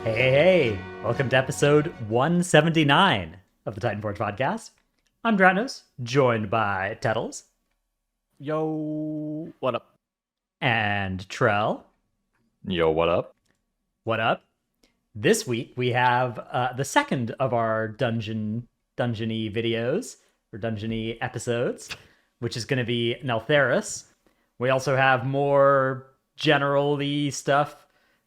Hey, welcome to episode 179 of the Titanforge podcast. I'm Dratnos, joined by Tettles Yo, what up? and Trell. Yo, what up? What up? This week we have the second of our dungeony videos, or dungeony episodes, which is going to be Neltharus. We also have more general-y stuff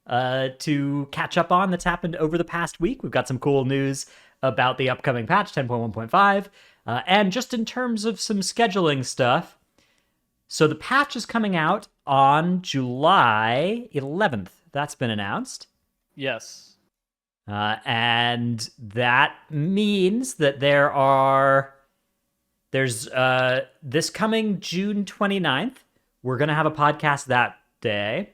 to catch up on that's happened over the past week. We've got some cool news about the upcoming patch 10.1.5, and just in terms of some scheduling stuff. So the patch is coming out on July 11th. That's been announced. Yes. And that means that there's this coming June 29th, we're going to have a podcast that day.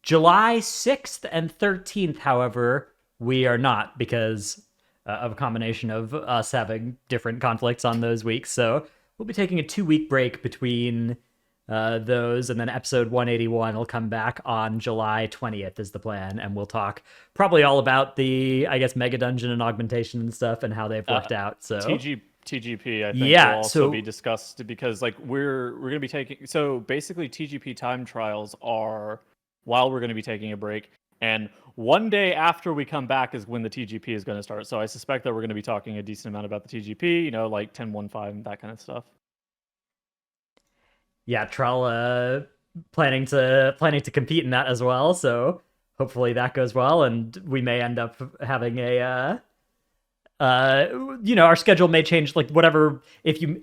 July 6th and 13th, however, we are not because of a combination of us having different conflicts on those weeks. So we'll be taking a 2-week break between those, and then episode 181 will come back on July 20th is the plan, and we'll talk probably all about the, I guess, mega dungeon and augmentation and stuff and how they've worked out. So TGP, I think, Yeah, will also so- be discussed because, like, we're going to be taking. So basically, TGP time trials are while we're going to be taking a break, and one day after we come back is when the TGP is going to start. So I suspect that we're going to be talking a decent amount about the TGP, like 10.1.5 that kind of stuff. Yeah, Trell planning to compete in that as well, so hopefully that goes well, and we may end up having a our schedule may change, like whatever. If you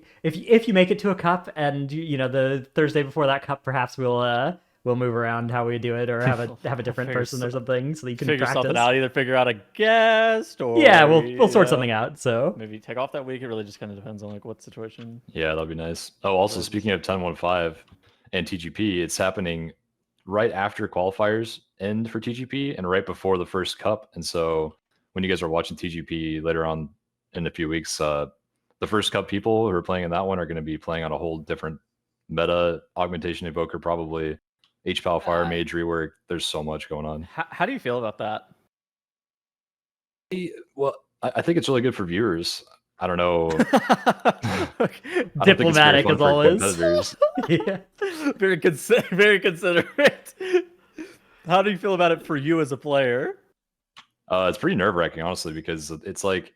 make it to a cup, and the Thursday before that cup, perhaps we'll move around how we do it, or have a different person or something, so that you can Figure practice something out. Either figure out a guest, or Yeah, we'll sort something out. So maybe take off that week. It really just kind of depends on like what situation. Yeah, that'll be nice. Oh, also speaking of 10.1.5 and TGP, it's happening right after qualifiers end for TGP and right before the first cup. And so when you guys are watching TGP later on in a few weeks, the first cup people who are playing in that one are going to be playing on a whole different meta, augmentation evoker, probably HPAL fire mage rework. There's so much going on. How do you feel about that? Well, I think it's really good for viewers. I don't know. I don't think it's very diplomatic fun as for always. competitors. Yeah. very considerate. How do you feel about it for you as a player? It's pretty nerve-wracking, honestly, because it's like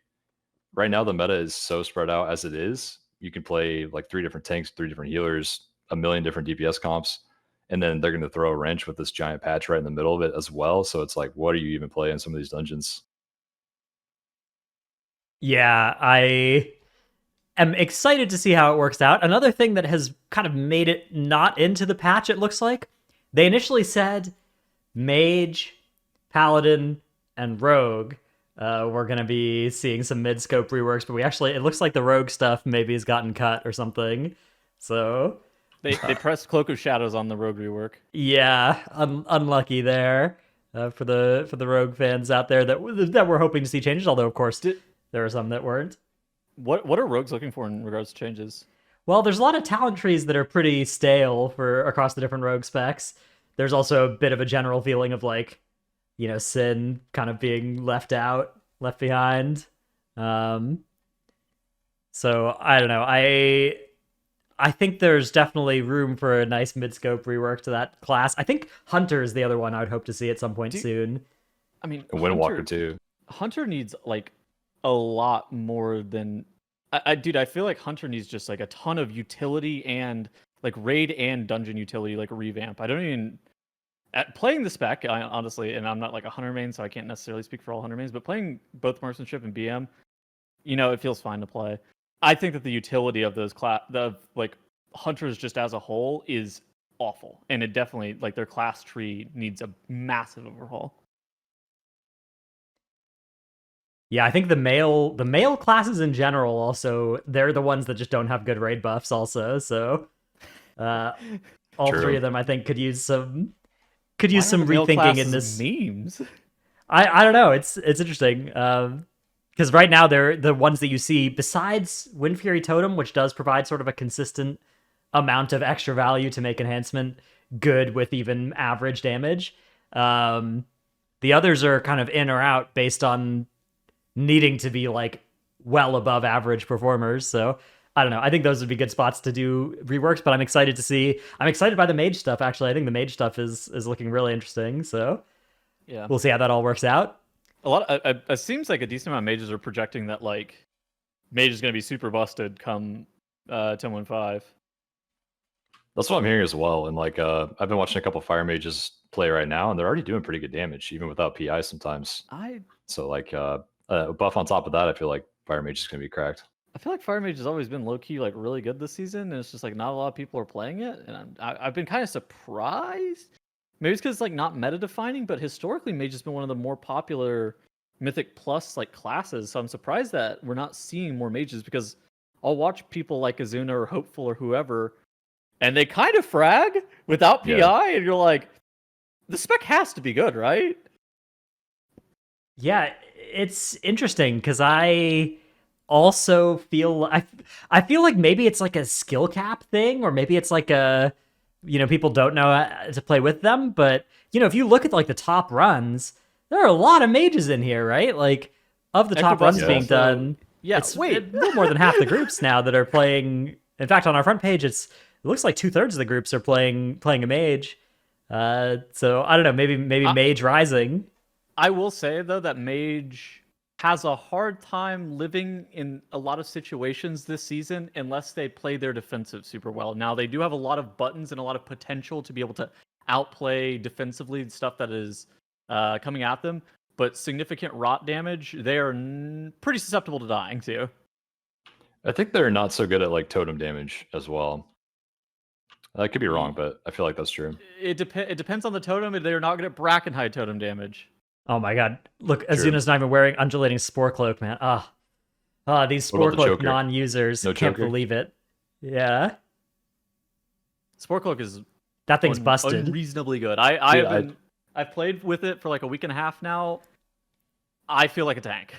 right now the meta is so spread out as it is. You can play like 3 different tanks, 3 different healers, a million different DPS comps, and then they're going to throw a wrench with this giant patch right in the middle of it as well. So it's like, what do you even play in some of these dungeons? Yeah, I am excited to see how it works out. Another thing that has kind of made it not into the patch, it looks like, they initially said Mage, Paladin, and Rogue we're going to be seeing some mid-scope reworks, but it looks like the Rogue stuff maybe has gotten cut or something. So They pressed Cloak of Shadows on the Rogue rework. yeah, unlucky there for the Rogue fans out there that were hoping to see changes, although of course there are some that weren't. What are Rogues looking for in regards to changes? Well, there's a lot of talent trees that are pretty stale for across the different rogue specs. There's also a bit of a general feeling of like, Sin kind of being left behind. So I don't know. I think there's definitely room for a nice mid-scope rework to that class. I think Hunter is the other one I would hope to see at some point soon. I mean, Windwalker too. Hunter needs like a lot more than I feel like Hunter needs just like a ton of utility and like raid and dungeon utility, like revamp. I don't even at playing the spec, honestly, and I'm not like a Hunter main, so I can't necessarily speak for all Hunter mains, but playing both Marksmanship and BM, it feels fine to play. I think that the utility of those Hunters just as a whole is awful, and it definitely like their class tree needs a massive overhaul. Yeah, I think the male classes in general also, they're the ones that just don't have good raid buffs also, so all True. 3 of them I think could use some Why are some the male rethinking in classes this. memes. I don't know, it's interesting. Because right now they're the ones that you see besides Wind Fury Totem, which does provide sort of a consistent amount of extra value to make enhancement good with even average damage. The others are kind of in or out based on needing to be like well above average performers. So I don't know. I think those would be good spots to do reworks, but I'm excited to see. I'm excited by the mage stuff. Actually, I think the mage stuff is looking really interesting. So Yeah. we'll see how that all works out. A lot. It seems like a decent amount of mages are projecting that like mage is going to be super busted come 10.15. That's what I'm hearing as well. And like, I've been watching a couple fire mages play right now, and they're already doing pretty good damage, even without PI sometimes. So like, a buff on top of that, I feel like fire mage is gonna be cracked. I feel like fire mage has always been low key like really good this season, and it's just like not a lot of people are playing it, and I've been kind of surprised. Maybe it's because it's like not meta defining, but historically mage has been one of the more popular Mythic Plus like classes. So I'm surprised that we're not seeing more mages because I'll watch people like Azuna or Hopeful or whoever, and they kind of frag without PI, and you're like, the spec has to be good, right? Yeah, it's interesting because I also feel I feel like maybe it's like a skill cap thing, or maybe it's like a people don't know how to play with them. But if you look at like the top runs, there are a lot of mages in here, right? Like of the top runs being done, it's a little more than half the groups now that are playing. In fact, on our front page, it looks like 2/3 of the groups are playing a mage. So I don't know, maybe mage rising. I will say though that mage has a hard time living in a lot of situations this season unless they play their defensive super well. Now they do have a lot of buttons and a lot of potential to be able to outplay defensively stuff that is coming at them, but significant rot damage they are pretty susceptible to dying to. I think they're not so good at like totem damage as well. I could be wrong, but I feel like that's true. It depends on the totem. They're not good at Brackenhide totem damage. Oh my god. Look, Azuna's not even wearing undulating spore cloak, man. These spore cloak non-users can't believe it. Yeah. Spore cloak is that thing's busted. Unreasonably good. I've played with it for like a week and a half now. I feel like a tank.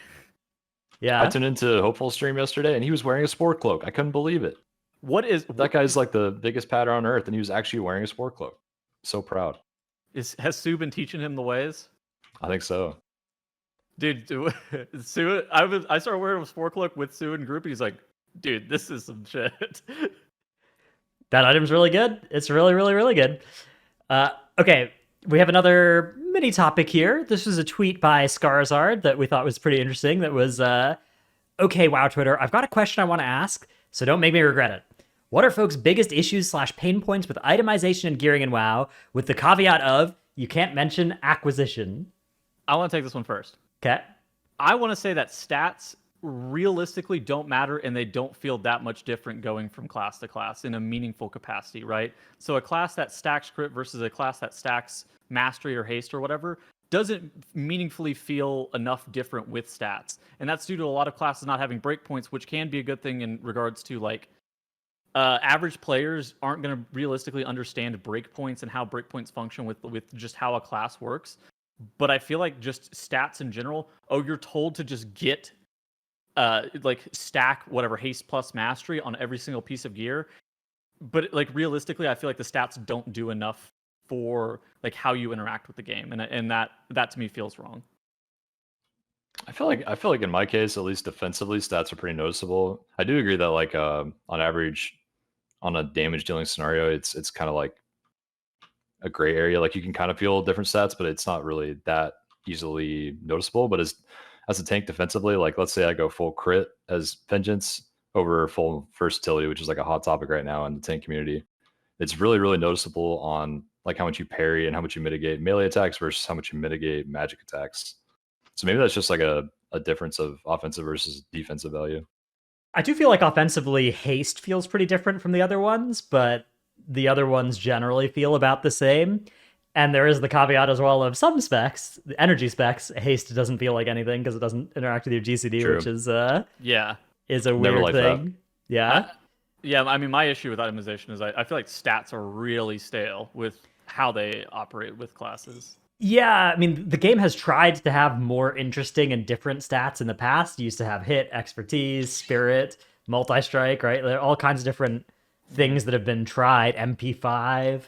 Yeah. I tuned into Hopeful stream yesterday and he was wearing a spore cloak. I couldn't believe it. That guy's like the biggest pattern on earth and he was actually wearing a spore cloak. So proud. Has Sue been teaching him the ways? I think so. Dude, Sue, I started wearing a spore cloak with Sue in group, and he's like, dude, this is some shit. That item's really good. It's really, really, really good. Okay, we have another mini topic here. This was a tweet by Skarzard that we thought was pretty interesting. That was, okay, WoW Twitter, I've got a question I want to ask, so don't make me regret it. What are folks' biggest issues / pain points with itemization and gearing in WoW, with the caveat of, you can't mention acquisition? I want to take this one first. Okay. I want to say that stats realistically don't matter and they don't feel that much different going from class to class in a meaningful capacity, right? So a class that stacks crit versus a class that stacks mastery or haste or whatever doesn't meaningfully feel enough different with stats. And that's due to a lot of classes not having breakpoints, which can be a good thing in regards to like average players aren't going to realistically understand breakpoints and how breakpoints function with just how a class works. But I feel like just stats in general, you're told to just get like stack whatever haste plus mastery on every single piece of gear. But like realistically, I feel like the stats don't do enough for like how you interact with the game, and that to me feels wrong. I feel like in my case, at least defensively, stats are pretty noticeable. I do agree that like on average, on a damage dealing scenario, it's kind of like a gray area. Like you can kind of feel different stats, but it's not really that easily noticeable. But as a tank defensively, like let's say I go full crit as Vengeance over full versatility, which is like a hot topic right now in the tank community. It's really, really noticeable on like how much you parry and how much you mitigate melee attacks versus how much you mitigate magic attacks. So maybe that's just like a difference of offensive versus defensive value. I do feel like offensively, haste feels pretty different from the other ones, but the other ones generally feel about the same. And there is the caveat as well of some specs, the energy specs, haste doesn't feel like anything because it doesn't interact with your GCD, True. Which is is a Never weird thing. That. Yeah. I mean, my issue with itemization is I feel like stats are really stale with how they operate with classes. Yeah, I mean, the game has tried to have more interesting and different stats in the past. You used to have hit, expertise, spirit, multi-strike, right? There are all kinds of different things that have been tried. MP5.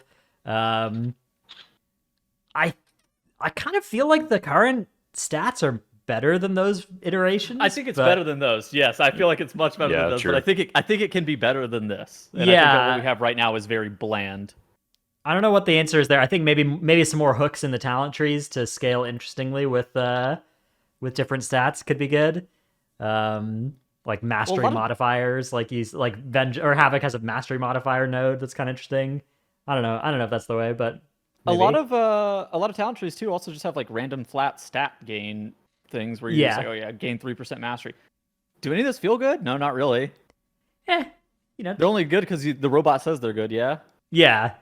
I kind of feel like the current stats are better than those iterations. I think it's but- better than those. Yes, I feel like it's much better Yeah, than those. true. But I think it can be better than this. And I think that what we have right now is very bland. I don't know what the answer is there. I think maybe some more hooks in the talent trees to scale interestingly with different stats could be good. Like mastery modifiers, like or Havoc has a mastery modifier node that's kind of interesting. I don't know if that's the way, but maybe. A lot of talent trees too also just have like random flat stat gain things where you're just like, oh yeah, gain 3% mastery. Do any of this feel good? No, not really. You know, They're only good because the robot says they're good. Yeah. Yeah.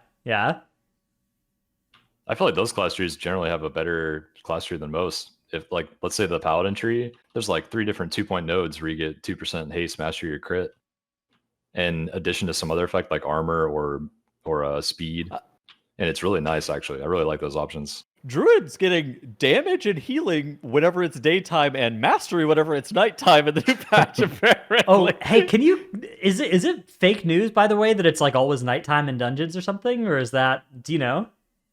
I feel like those class trees generally have a better class tree than most. If like, let's say the paladin tree, there's like 3 different 2-point nodes where you get 2% haste, mastery, or crit, in addition to some other effect like armor or speed. And it's really nice, actually. I really like those options. Druid's getting damage and healing whenever it's daytime, and mastery whenever it's nighttime in the new patch. Apparently. Oh, hey, is it fake news, by the way, that it's like always nighttime in dungeons or something, or is that, do you know?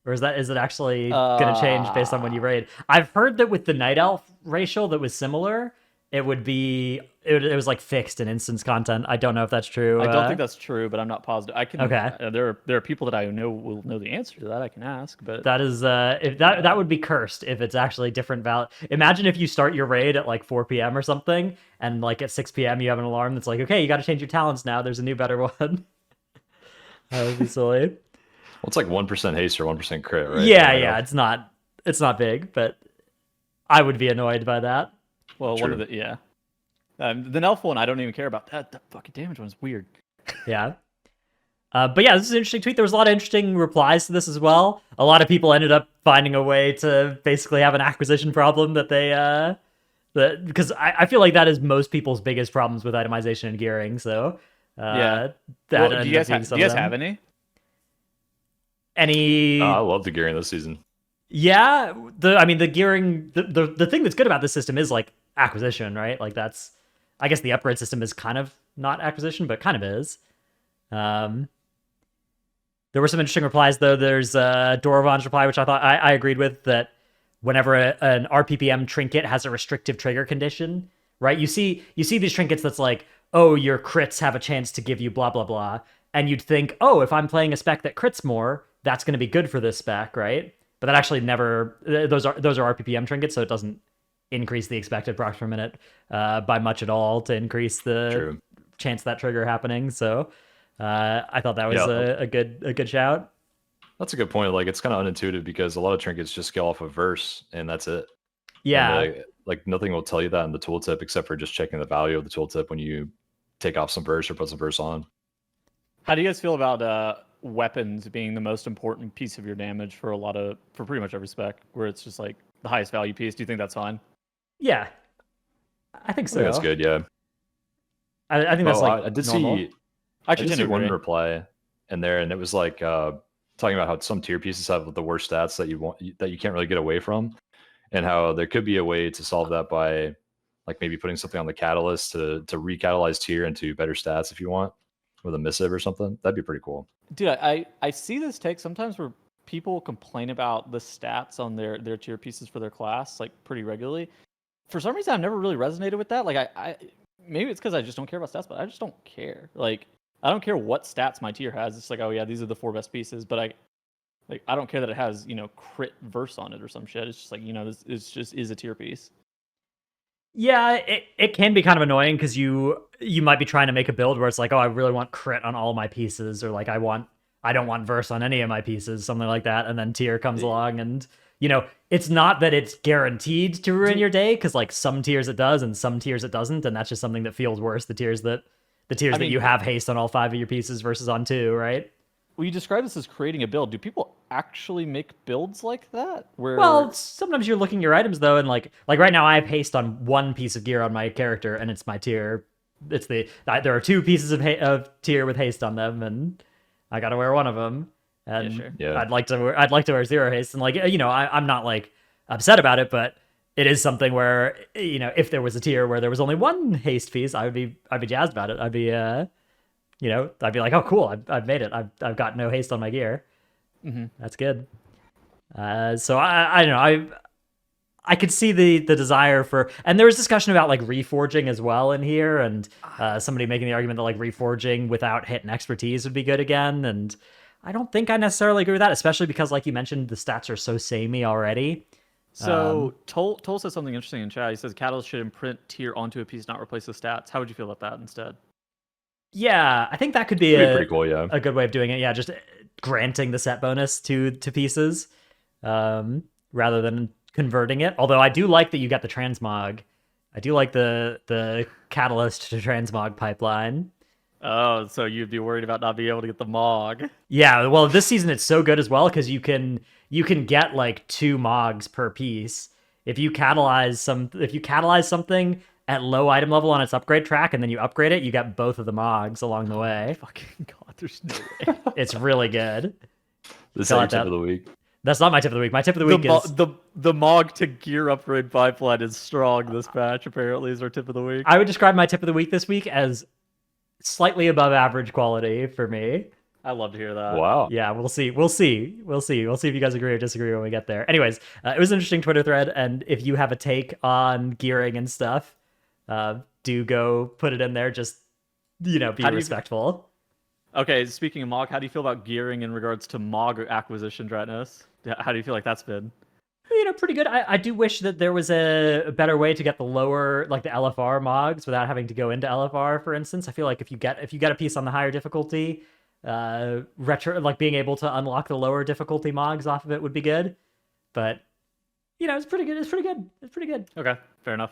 Or is it actually going to change based on when you raid? I've heard that with the Night Elf racial that was similar, it was like fixed in instance content. I don't know if that's true. I don't think that's true, but I'm not positive. I can. Okay. There are people that I know will know the answer to that. I can ask, but that is if that would be cursed if it's actually different value. Imagine if you start your raid at like 4 p.m. or something, and like at 6 p.m. you have an alarm that's like, okay, you got to change your talents now. There's a new better one. That would be silly. Well, it's like 1% haste or 1% crit, right? Yeah. It's not big, but I would be annoyed by that. Well, True. one of the the Nelf one I don't even care about. That fucking damage one's weird. Yeah. But yeah, this is an interesting tweet. There was a lot of interesting replies to this as well. A lot of people ended up finding a way to basically have an acquisition problem that they because I feel like that is most people's biggest problems with itemization and gearing. So Yeah. that Well, do you guys have any? Any? I love the gearing this season. Yeah, the gearing, the thing that's good about this system is like acquisition, right? Like that's, I guess the upgrade system is kind of not acquisition, but kind of is. There were some interesting replies though. There's Dorovan's reply, which I thought I agreed with, that whenever an RPPM trinket has a restrictive trigger condition, right? You see these trinkets that's like, oh, your crits have a chance to give you blah blah blah, and you'd think, oh, if I'm playing a spec that crits more, that's going to be good for this spec, right? But that actually never. Those are RPPM trinkets, so it doesn't increase the expected procs per minute by much at all to increase the chance of that trigger happening. So I thought that was a good shout. That's a good point. Like it's kind of unintuitive because a lot of trinkets just scale off of verse and that's it. Yeah. And, like nothing will tell you that in the tooltip except for just checking the value of the tooltip when you take off some verse or put some verse on. How do you guys feel about weapons being the most important piece of your damage for pretty much every spec, where it's just like the highest value piece? Do you think that's fine? Yeah, I think so. I think that's good. Yeah, I think that's like I did normal. see. I I did see one reply in there, and it was like talking about how some tier pieces have the worst stats that you can't really get away from, and how there could be a way to solve that by like maybe putting something on the catalyst to recatalyze tier into better stats if you want, with a missive or something. That'd be pretty cool. Dude, I see this take sometimes where people complain about the stats on their tier pieces for their class like pretty regularly. For some reason, I've never really resonated with that. Like I maybe it's because I just don't care about stats, but I just don't care. Like I don't care what stats my tier has. It's like, oh yeah, these are the 4 best pieces, but I don't care that it has, crit verse on it or some shit. It's just like, this is a tier piece. Yeah, it can be kind of annoying because you might be trying to make a build where it's like, oh, I really want crit on all my pieces, or like I don't want verse on any of my pieces, something like that, and then tier comes along and it's not that it's guaranteed to ruin your day, because like some tiers it does and some tiers it doesn't, and that's just something that feels worse. The tiers that you have haste on all 5 of your pieces versus on 2, right? Well, you describe this as creating a build. Do people actually make builds like that? Well, sometimes you're looking at your items though, and like right now I have haste on 1 piece of gear on my character, and it's my tier. There are 2 pieces of tier with haste on them, and I gotta wear one of them. And yeah, sure. Yeah. I'd like to wear 0 haste, and like I'm not like upset about it, but it is something where if there was a tier where there was only 1 haste piece, I'd be jazzed about it. I'd be I'd be like, oh cool, I've made it. I've got no haste on my gear. Mm-hmm. That's good. So I don't know. I could see the desire for, and there was discussion about like reforging as well in here, and somebody making the argument that like reforging without hit and expertise would be good again, and I don't think I necessarily agree with that, especially because like you mentioned, the stats are so samey already. So Toll says something interesting in chat. He says Catalyst should imprint tier onto a piece, not replace the stats. How would you feel about that instead? Yeah, I think that could be It'd be pretty cool, yeah. a good way of doing it. Yeah, just granting the set bonus to pieces, rather than converting it. Although I do like that you got the transmog. I do like the catalyst to transmog pipeline. Oh, so you'd be worried about not being able to get the Mog. Yeah, well, this season it's so good as well because you can get like 2 mogs per piece. If you catalyze something at low item level on its upgrade track and then you upgrade it, you get both of the mogs along the way. Fucking god, there's no way. It's really good. This is your tip of the week. That's not my tip of the week. My tip of the week is the Mog to gear upgrade pipeline is strong this patch. Apparently, is our tip of the week. I would describe my tip of the week this week as slightly above average quality for me. I love to hear that. Wow. Yeah, we'll see if you guys agree or disagree when we get there. Anyways, it was an interesting Twitter thread, and if you have a take on gearing and stuff, do go put it in there. Just be respectful. Okay, speaking of Mog, how do you feel about gearing in regards to Mog acquisition, Dratnus? How do you feel like that's been? Pretty good. I do wish that there was a better way to get the lower, like the LFR mogs without having to go into LFR, for instance. I feel like if you get a piece on the higher difficulty, being able to unlock the lower difficulty mogs off of it would be good. But it's pretty good. It's pretty good. Okay, fair enough.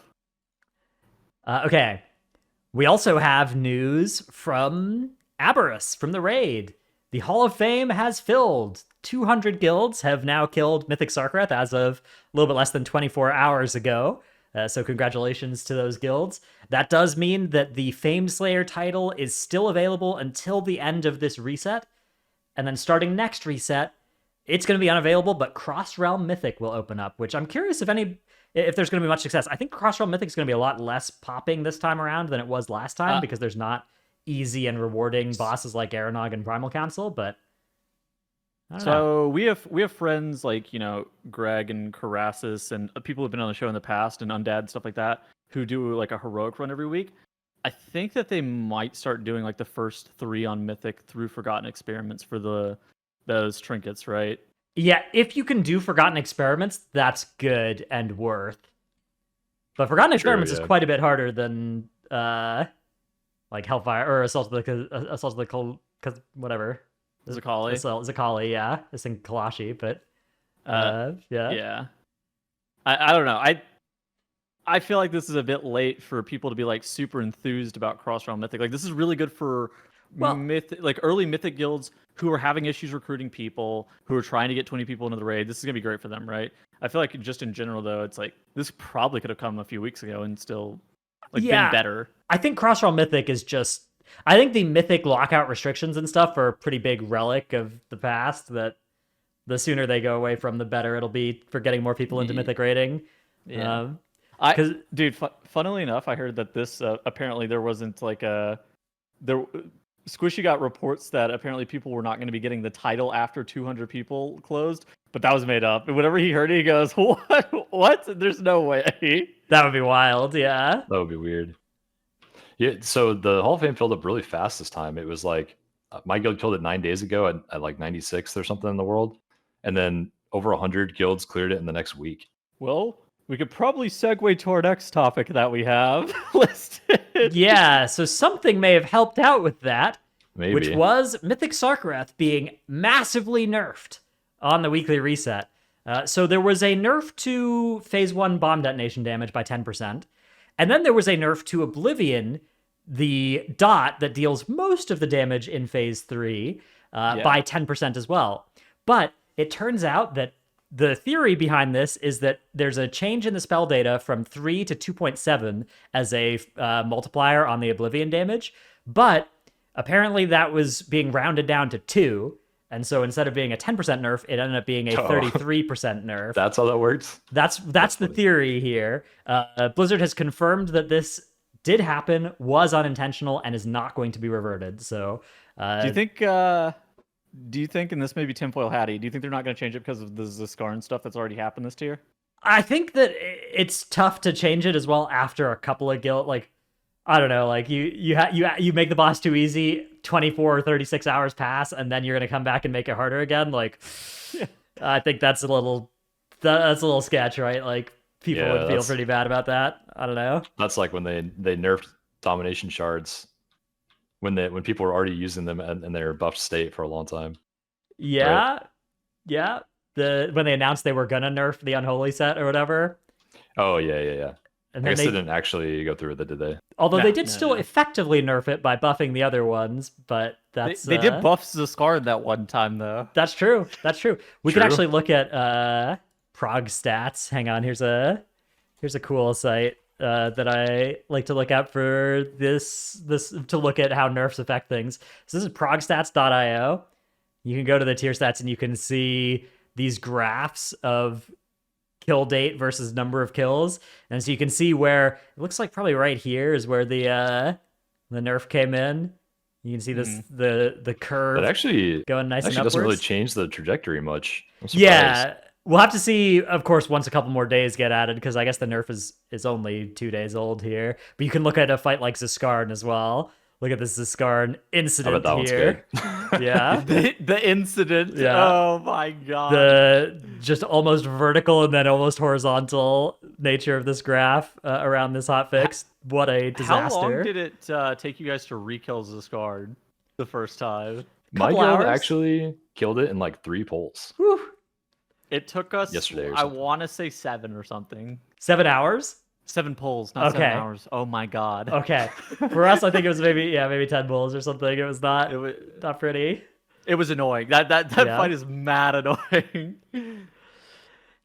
Okay. We also have news from Aberrus from the raid. The Hall of Fame has filled. 200 guilds have now killed Mythic Sarkareth as of a little bit less than 24 hours ago. So congratulations to those guilds. That does mean that the Fame Slayer title is still available until the end of this reset. And then starting next reset, it's going to be unavailable, but Cross Realm Mythic will open up, which I'm curious if there's going to be much success. I think Cross Realm Mythic is going to be a lot less popping this time around than it was last time because there's not easy and rewarding bosses like Aranog and Primal Council, but I don't know. we have friends like Greg and Karasis and people who've been on the show in the past and Undead stuff like that who do like a heroic run every week. I think that they might start doing like the first 3 on Mythic through Forgotten Experiments for those trinkets, right? Yeah, if you can do Forgotten Experiments, that's good and worth. But Forgotten Experiments is quite a bit harder than like Hellfire or Assault of the whatever. Zakali, yeah. This thing Kalashi, but yeah. Yeah. I don't know. I feel like this is a bit late for people to be like super enthused about Cross Realm Mythic. Like this is really good for early Mythic guilds who are having issues recruiting people, who are trying to get 20 people into the raid. This is gonna be great for them, right? I feel like just in general though, it's like this probably could have come a few weeks ago and still been better. I think Cross Realm Mythic is just I think the Mythic lockout restrictions and stuff are a pretty big relic of the past that the sooner they go away from, the better it'll be for getting more people into Mythic raiding. Yeah. Funnily enough, I heard that this apparently there wasn't like Squishy got reports that apparently people were not going to be getting the title after 200 people closed, but that was made up. And whenever he heard it, he goes, "What? What? There's no way." That would be wild. Yeah, that would be weird. Yeah, so the Hall of Fame filled up really fast this time. It was like my guild killed it 9 days ago at like 96th or something in the world, and then over 100 guilds cleared it in the next week. Well, we could probably segue to our next topic that we have listed. Yeah, so something may have helped out with that, Maybe. Which was Mythic Sarkareth being massively nerfed on the weekly reset. So there was a nerf to Phase 1 bomb detonation damage by 10%, and then there was a nerf to Oblivion, the dot that deals most of the damage in Phase 3, by 10% as well. But it turns out that the theory behind this is that there's a change in the spell data from 3 to 2.7 as a multiplier on the Oblivion damage, but apparently that was being rounded down to 2, and so instead of being a 10% nerf, it ended up being a 33% nerf. That's how that works? That's the theory here. Blizzard has confirmed that this did happen, was unintentional, and is not going to be reverted. So, do you think Do you think, and this may be tinfoil hatty, do you think they're not going to change it because of the Zaskarn stuff that's already happened this tier? I think that it's tough to change it as well after a couple of guild. Like, I don't know, like you make the boss too easy, 24 or 36 hours pass, and then you're gonna come back and make it harder again. Like, I think that's a little sketch, right? Like, people would feel pretty bad about that. I don't know. That's like when they nerfed domination shards when people were already using them in their buffed state for a long time. Yeah, right? Yeah. When they announced they were gonna nerf the unholy set or whatever. Oh yeah. And I guess they didn't actually go through with it, did they? Although they did still effectively nerf it by buffing the other ones, but that's they did buff Zaskarn that one time though. That's true. We could actually look at prog stats. Hang on, here's a cool site that I like to look at for this to look at how nerfs affect things. So this is progstats.io. You can go to the tier stats and you can see these graphs of kill date versus number of kills, and so you can see where it looks like probably right here is where the nerf came in. You can see this the curve. But actually going nice and upwards. Doesn't really change the trajectory much. Yeah, we'll have to see, of course, once a couple more days get added, because I guess the nerf is only 2 days old here. But you can look at a fight like Zaskarn as well. Look at this Zaskarn incident here. Yeah. the incident. Yeah. Oh my god. The just almost vertical and then almost horizontal nature of this graph around this hotfix. What a disaster. How long did it take you guys to re-kill Zaskarn the first time? My guild actually killed it in like 3 pulls. Whew. It took us, yesterday I want to say 7 or something. 7 hours? 7 pulls, not 7 hours. Oh my god. Okay. For us, I think it was maybe 10 pulls or something. It was not pretty. It was annoying. That fight is mad annoying.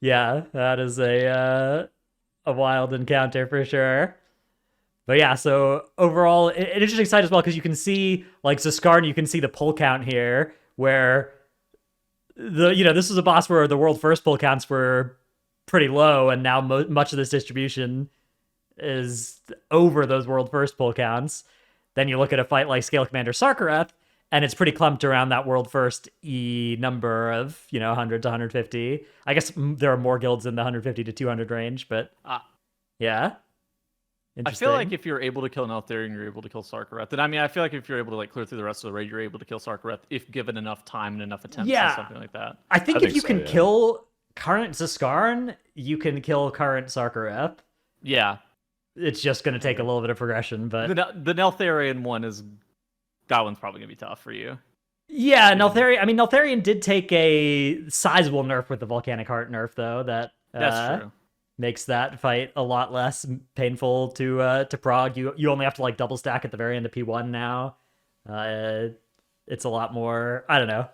Yeah, that is a wild encounter for sure. But yeah, so overall, an interesting site as well, because you can see, like Zaskarn, you can see the pull count here, where this was a boss where the world first pull counts were pretty low, and now much of this distribution is over those world first pull counts. Then you look at a fight like Scale Commander Sarkareth, and it's pretty clumped around that world first E number of 100 to 150. I guess there are more guilds in the 150 to 200 range, but yeah. I feel like if you're able to kill Neltharus, you're able to kill Sarkareth. And I mean, I feel like if you're able to like clear through the rest of the raid, you're able to kill Sarkareth if given enough time and enough attempts or something like that. I think if you can kill current Zaskarn, you can kill current Sarkareth. Yeah. It's just going to take a little bit of progression, but the Neltharion one's probably going to be tough for you. Yeah, Neltharion did take a sizable nerf with the Volcanic Heart nerf, though. That's true. Makes that fight a lot less painful to prog. You only have to like double stack at the very end of P1 now. It's a lot more. I don't know.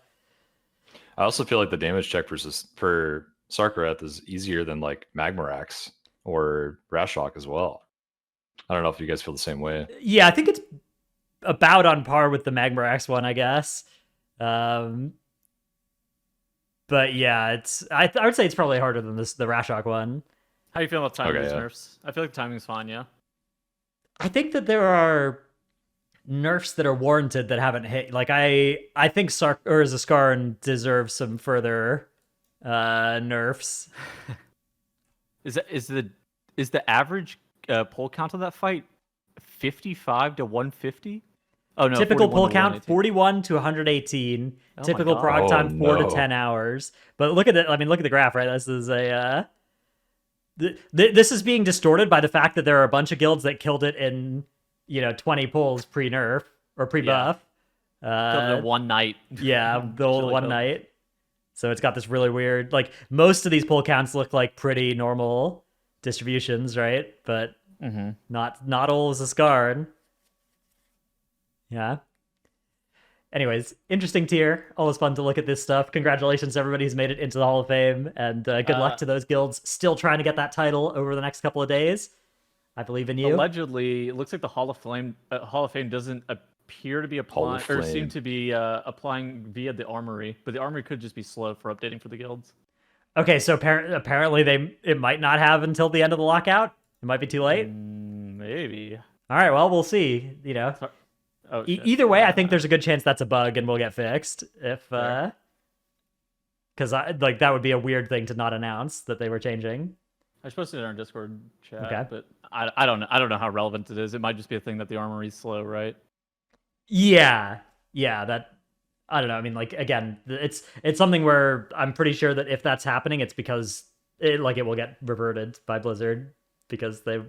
I also feel like the damage check for Sarkareth is easier than like Magmarax or Rashok as well. I don't know if you guys feel the same way. Yeah, I think it's about on par with the Magmarax one, I guess. But yeah, I would say it's probably harder than the Rashok one. How do you feel about timing these nerfs? I feel like the timing's fine, yeah. I think that there are nerfs that are warranted that haven't hit. Like I think Zaskarn deserves some further nerfs. Is the average pull count of that fight 55 to 150? Oh no, typical pull count 41 to 118. Typical prog time 4 to 10 hours. But look at it. I mean, look at the graph, right? This is this is being distorted by the fact that there are a bunch of guilds that killed it in 20 pulls pre-nerf or pre-buff. Killed it one night. Yeah, the old one night. So it's got this really weird, like most of these pull counts look like pretty normal distributions, right? But not old Zaskarn. Yeah. Anyways, interesting tier. Always fun to look at this stuff. Congratulations to everybody who's made it into the Hall of Fame, and good luck to those guilds still trying to get that title over the next couple of days. I believe in you. Allegedly, it looks like the Hall of Fame doesn't appear to be applying, or seem to be applying via the Armory, but the Armory could just be slow for updating for the guilds. Okay, so apparently it might not have until the end of the lockout. It might be too late. Maybe. All right, well, we'll see. Oh, shit. Either way, I think there's a good chance that's a bug and will get fixed if Fair. because that would be a weird thing to not announce that they were changing. I posted it in our Discord chat, Okay. but I don't know. I don't know how relevant it is. It might just be a thing that the armory's slow, right? Yeah, that I don't know. I mean, like again, it's something where I'm pretty sure that if that's happening, it's because it will get reverted by Blizzard because they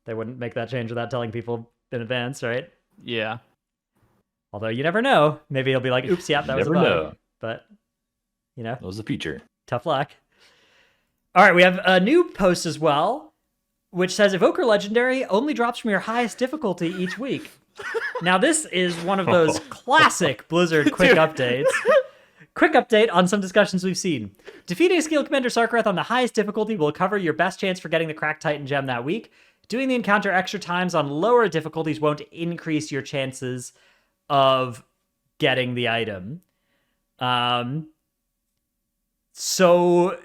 wouldn't make that change without telling people in advance, right? Yeah. Although you never know. Maybe it'll be like, oops, yeah, that was a Never bug. know. But That was a feature. tough luck. All right, we have a new post as well, which says Evoker Legendary only drops from your highest difficulty each week. Now, this is one of those classic Blizzard quick updates. Quick update on some discussions we've seen. Defeating Scale Commander Sarkareth on the highest difficulty will cover your best chance for getting the Cracked Titan gem that week. Doing the encounter extra times on lower difficulties won't increase your chances of getting the item. So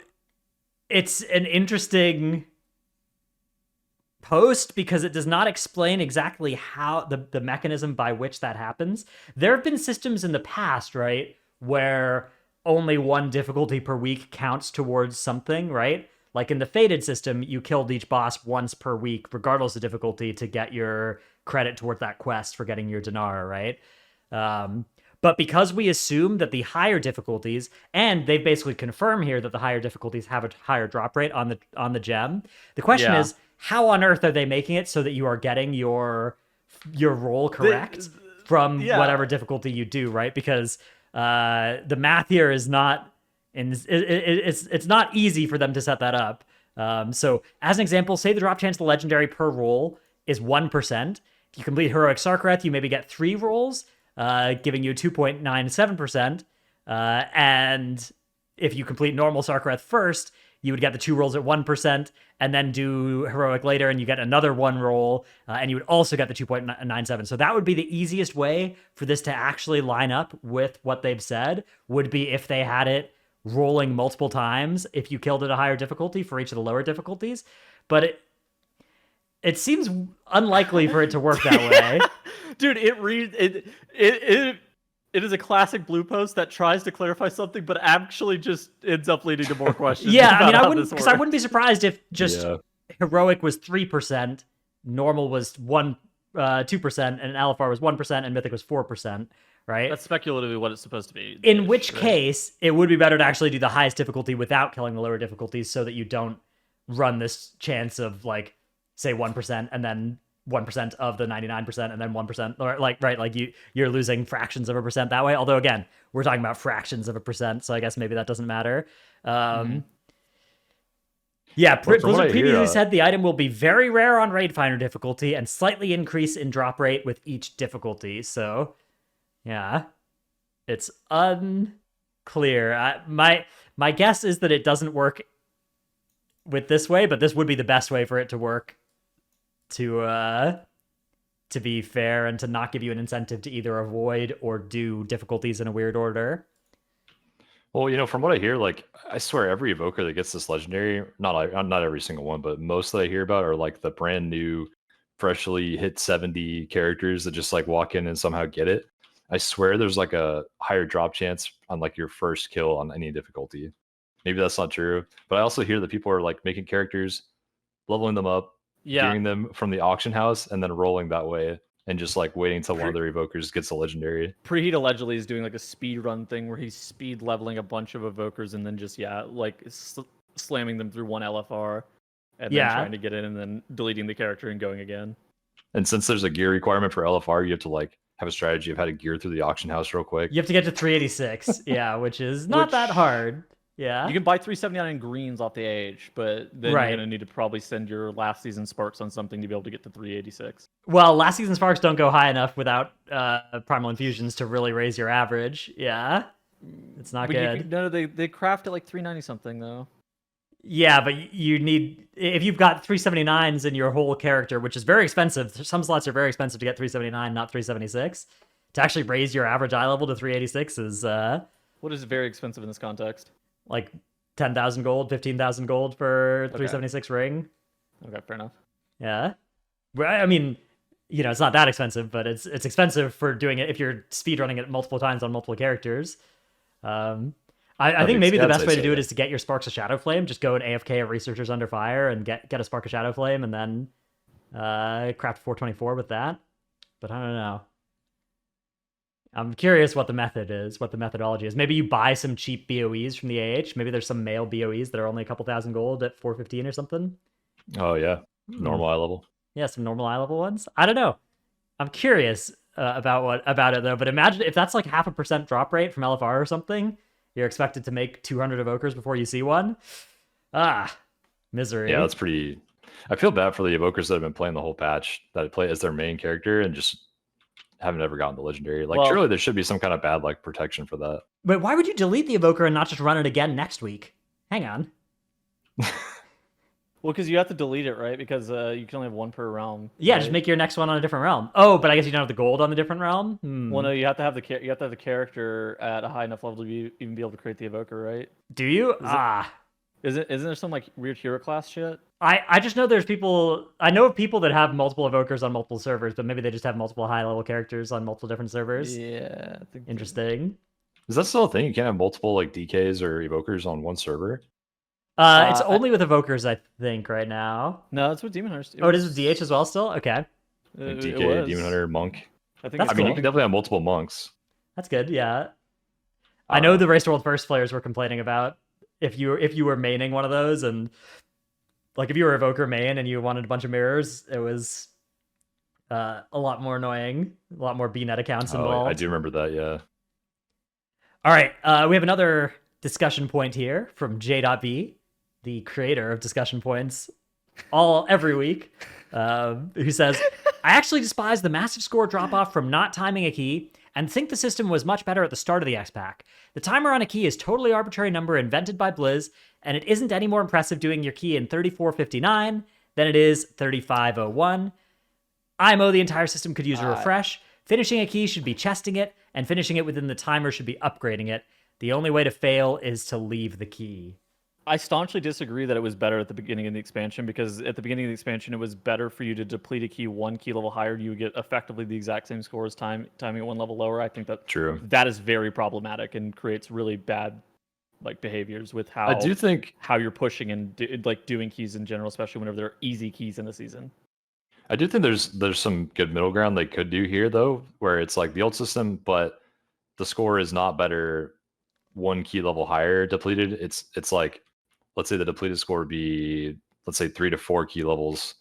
it's an interesting post because it does not explain exactly how the mechanism by which that happens. There have been systems in the past, right, where only one difficulty per week counts towards something, right? Like in the Fated system, you killed each boss once per week, regardless of difficulty, to get your credit towards that quest for getting your dinar, right? But because we assume that the higher difficulties, and they've basically confirmed here that the higher difficulties have a higher drop rate on the gem, the question is, how on earth are they making it so that you are getting your roll correct from whatever difficulty you do, right? Because the math here is not, and it's not easy for them to set that up. So as an example, say the drop chance of the legendary per roll is 1%. If you complete Heroic Sarkareth, you maybe get 3 rolls, giving you 2.97%. And if you complete normal Sarkareth first, you would get the 2 rolls at 1%, and then do Heroic later, and you get another 1 roll, and you would also get the 2.97. So that would be the easiest way for this to actually line up with what they've said, would be if they had it rolling multiple times if you killed at a higher difficulty for each of the lower difficulties. But it seems unlikely for it to work that way. Dude, it is a classic blue post that tries to clarify something, but actually just ends up leading to more questions. Yeah, I mean, I wouldn't be surprised if just Heroic was 3%, Normal was 2%, and LFR was 1%, and Mythic was 4%, right? That's speculatively what it's supposed to be. In which case, it would be better to actually do the highest difficulty without killing the lower difficulties so that you don't run this chance of, like, say 1% and then 1% of the 99% and then 1%, or you're losing fractions of a percent that way. Although again, we're talking about fractions of a percent, so I guess maybe that doesn't matter. Yeah, Blizzard previously said the item will be very rare on Raid Finder difficulty and slightly increase in drop rate with each difficulty. So yeah, it's unclear. My guess is that it doesn't work with this way, but this would be the best way for it to work, to be fair and to not give you an incentive to either avoid or do difficulties in a weird order. Well, from what I hear, like, I swear every evoker that gets this legendary, not every single one, but most that I hear about are like the brand new, freshly hit 70 characters that just like walk in and somehow get it. I swear there's like a higher drop chance on like your first kill on any difficulty. Maybe that's not true, but I also hear that people are like making characters, leveling them up, getting them from the auction house, and then rolling that way, and just like waiting until one of their evokers gets a legendary. Preheat allegedly is doing like a speed run thing where he's speed leveling a bunch of evokers and then just slamming them through one LFR and then trying to get in and then deleting the character and going again. And since there's a gear requirement for LFR, you have to like have a strategy of how to gear through the auction house real quick. You have to get to 386, which is not that hard. Yeah, you can buy 379 greens off the age, but then you're gonna need to probably send your last season sparks on something to be able to get to 386. Well, last season sparks don't go high enough without primal infusions to really raise your average. Yeah, it's not good. They craft at like 390 something though. Yeah, but you need, if you've got 379s in your whole character, which is very expensive. Some slots are very expensive to get 379, not 376. To actually raise your average eye level to 386 is what is very expensive in this context? Like 10,000 gold, 15,000 gold for 376 ring. Okay, fair enough. Yeah. I mean, it's not that expensive, but it's expensive for doing it if you're speedrunning it multiple times on multiple characters. I think maybe the best way to do it is to get your Sparks of Shadow Flame. Just go and AFK a Researchers Under Fire and get a Spark of Shadow Flame, and then craft 424 with that. But I don't know. I'm curious what the method is, what the methodology is. Maybe you buy some cheap BOEs from the AH. Maybe there's some male BOEs that are only a couple thousand gold at 415 or something. Oh yeah, normal eye level. Yeah, some normal eye level ones. I don't know. I'm curious about it though. But imagine if that's like 0.5% drop rate from LFR or something. You're expected to make 200 evokers before you see one. Misery. Yeah, that's pretty. I feel bad for the evokers that have been playing the whole patch, that play as their main character and just haven't ever gotten the legendary. Like, surely there should be some kind of bad like protection for that. But why would you delete the evoker and not just run it again next week? Hang on. Well, because you have to delete it, right? Because you can only have one per realm. Yeah, right? Just make your next one on a different realm. Oh, but I guess you don't have the gold on the different realm. Well, no, you have to have the character at a high enough level to even be able to create the evoker, right? Do you? Isn't there some like weird hero class shit? I just know there's people. I know of people that have multiple evokers on multiple servers, but maybe they just have multiple high level characters on multiple different servers. Yeah, I think Interesting. Is that still a thing? You can't have multiple like DKs or evokers on one server? It's only with evokers, I think, right now. No, it's with Demon Hunters. It is with DH as well still? Okay. Like DK, Demon Hunter, Monk. I think. That's I mean, cool. you can definitely have multiple monks. That's good, yeah. I know the Race to World First players were complaining about if you were maining one of those, and like if you were evoker main and you wanted a bunch of mirrors, it was a lot more annoying, a lot more BNet accounts involved. I do remember that, yeah. All right, we have another discussion point here from J.B, the creator of discussion points every week, who says, I actually despise the massive score drop-off from not timing a key and think the system was much better at the start of the X-Pack. The timer on a key is totally arbitrary number invented by Blizz, and it isn't any more impressive doing your key in 34:59 than it is 35:01. IMO, the entire system could use a refresh. Finishing a key should be chesting it, and finishing it within the timer should be upgrading it. The only way to fail is to leave the key. I staunchly disagree that it was better at the beginning of the expansion, because at the beginning of the expansion, it was better for you to deplete a key one key level higher. You would get effectively the exact same score as timing at one level lower. I think that is very problematic and creates really bad like behaviors with how I do think how you're pushing and like doing keys in general, especially whenever there are easy keys in the season. I do think there's some good middle ground they could do here though, where it's like the old system, but the score is not better one key level higher depleted. It's like, let's say the depleted score would be, let's say 3 to 4 key levels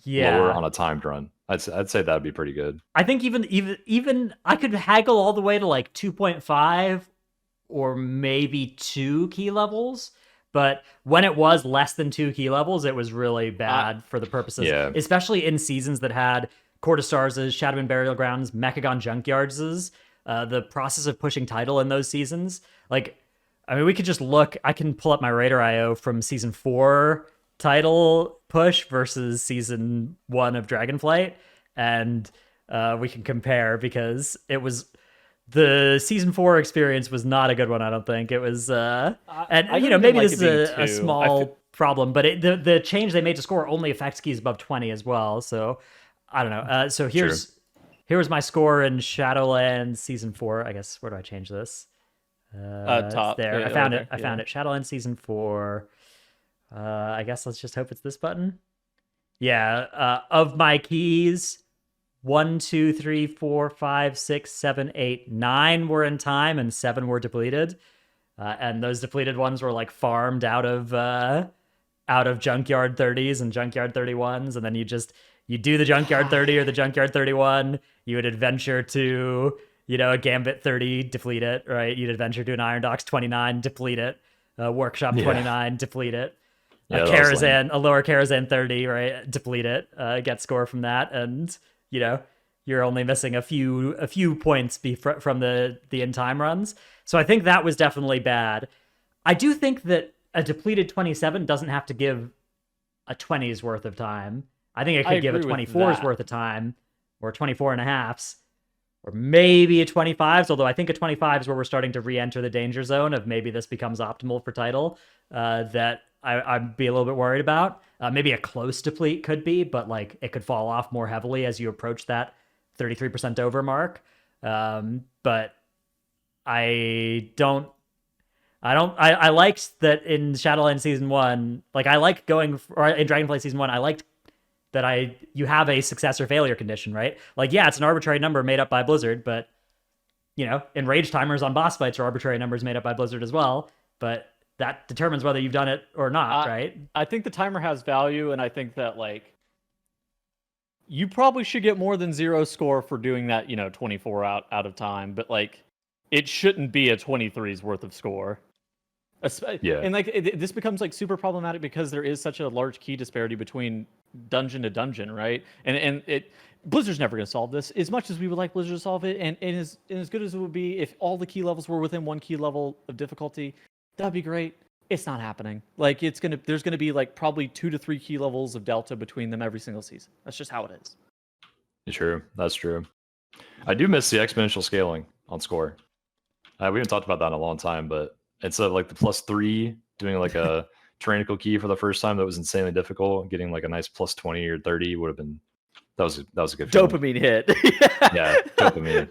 lower on a timed run. I'd say that'd be pretty good. I think even I could haggle all the way to like 2.5 or maybe 2 key levels. But when it was less than 2 key levels, it was really bad for the purposes, especially in seasons that had Court of Stars, Shadowman Burial Grounds, Mechagon Junkyards. The process of pushing title in those seasons, like, I mean, we could just look. I can pull up my Raider IO from season 4 title push versus season 1 of Dragonflight, and we can compare, because it was the season 4 experience was not a good one. I don't think it was. And maybe this is a small problem, but the change they made to score only affects keys above 20 as well. So I don't know. So here's my score in Shadowlands season 4. I guess, where do I change this? Top there. Yeah, I found okay, it. I found it. Shadowlands season 4. I guess let's just hope it's this button. Yeah. Of my keys, 1, 2, 3, 4, 5, 6, 7, 8, 9 were in time, and 7 were depleted. And those depleted ones were like farmed out of Junkyard 30s and Junkyard 31s, and then you do the Junkyard 30 or the Junkyard 31. You would adventure to a Gambit 30, deplete it, right? You'd adventure to an Iron Docks 29, deplete it. Workshop 29, deplete it. A lower Karazhan 30, right? Deplete it. Get score from that, and you're only missing a few points from the in time runs. So I think that was definitely bad. I do think that a depleted 27 doesn't have to give a 20's worth of time. I think it could give a 24's worth of time, or 24 and a half's, or maybe a 25's, although I think a 25's where we're starting to re-enter the danger zone of maybe this becomes optimal for title, that I'd be a little bit worried about. Maybe a close deplete could be, but like it could fall off more heavily as you approach that 33% over mark. But I liked that in Shadowlands Season 1, like I like or in Dragonflight Season 1, I liked that you have a success or failure condition, right? Like, yeah, it's an arbitrary number made up by Blizzard, but enraged timers on boss fights are arbitrary numbers made up by Blizzard as well, but that determines whether you've done it or not, right? I think the timer has value, and I think that like you probably should get more than 0 score for doing that, 24 out of time, but like it shouldn't be a 23's worth of score. Yeah. And like this becomes like super problematic because there is such a large key disparity between dungeon to dungeon, right? And Blizzard's never going to solve this as much as we would like Blizzard to solve it, and as good as it would be if all the key levels were within one key level of difficulty, that'd be great. It's not happening. Like there's gonna be like probably 2 to 3 key levels of delta between them every single season. That's just how it is. True, that's true. I do miss the exponential scaling on score. We haven't talked about that in a long time, but it's like the +3 doing like a tyrannical key for the first time that was insanely difficult. Getting like a nice +20 or 30 would have been that was a good feeling. Dopamine hit. Yeah, dopamine.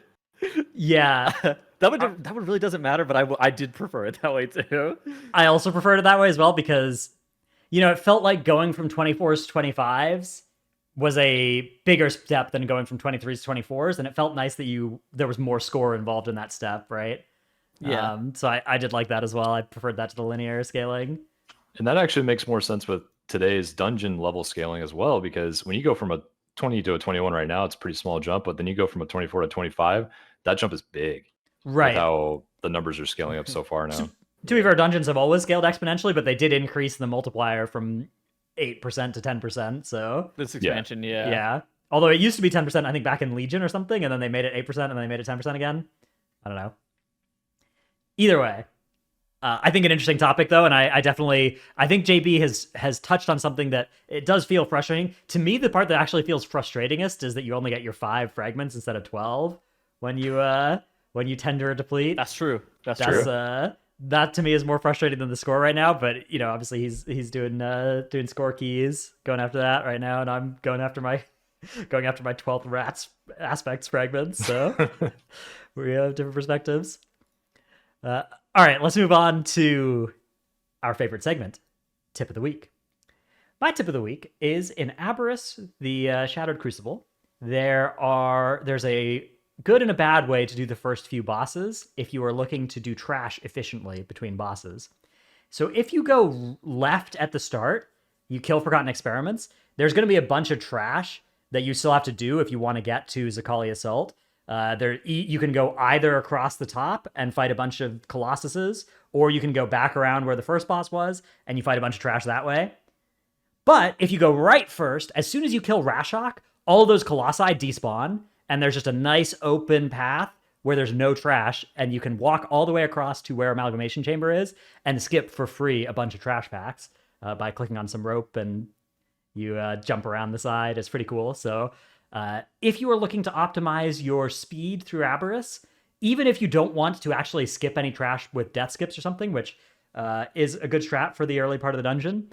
Yeah. That would really doesn't matter, but I did prefer it that way too. I also preferred it that way as well because, it felt like going from 24s to 25s was a bigger step than going from 23s to 24s, and it felt nice that there was more score involved in that step, right? Yeah. So I did like that as well. I preferred that to the linear scaling. And that actually makes more sense with today's dungeon level scaling as well, because when you go from a 20 to a 21 right now, it's a pretty small jump, but then you go from a 24 to 25, that jump is big. Right. With how the numbers are scaling up so far now. To be fair, dungeons have always scaled exponentially, but they did increase the multiplier from 8% to 10%. So this expansion, yeah. Yeah. Although it used to be 10%, I think, back in Legion or something, and then they made it 8%, and then they made it 10% again. I don't know. Either way, I think an interesting topic, though, and I think JB has touched on something that it does feel frustrating. To me, the part that actually feels frustratingest is that you only get your 5 fragments instead of 12 when you tender a deplete. That's true. That's true. That to me is more frustrating than the score right now. But obviously he's doing score keys, going after that right now, and I'm going after my 12th rats aspects fragments. So we have different perspectives. All right, let's move on to our favorite segment, Tip of the Week. My tip of the week is in Aberrus, the Shattered Crucible. There's a good and a bad way to do the first few bosses if you are looking to do trash efficiently between bosses. So if you go left at the start, you kill Forgotten Experiments, there's going to be a bunch of trash that you still have to do if you want to get to Zakali Assault. You can go either across the top and fight a bunch of Colossuses, or you can go back around where the first boss was and you fight a bunch of trash that way. But if you go right first, as soon as you kill Rashok, all of those Colossi despawn, and there's just a nice open path where there's no trash, and you can walk all the way across to where Amalgamation Chamber is and skip for free a bunch of trash packs by clicking on some rope, and you jump around the side. It's pretty cool. So if you are looking to optimize your speed through Aberrus, even if you don't want to actually skip any trash with death skips or something, which is a good strat for the early part of the dungeon,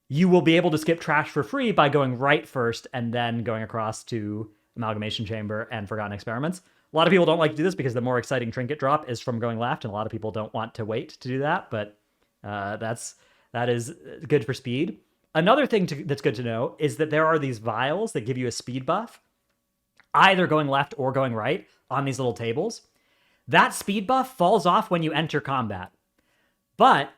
you will be able to skip trash for free by going right first and then going across to Amalgamation Chamber and Forgotten Experiments. A lot of people don't like to do this because the more exciting trinket drop is from going left, and a lot of people don't want to wait to do that, but that is good for speed. Another thing that's good to know is that there are these vials that give you a speed buff, either going left or going right on these little tables. That speed buff falls off when you enter combat, but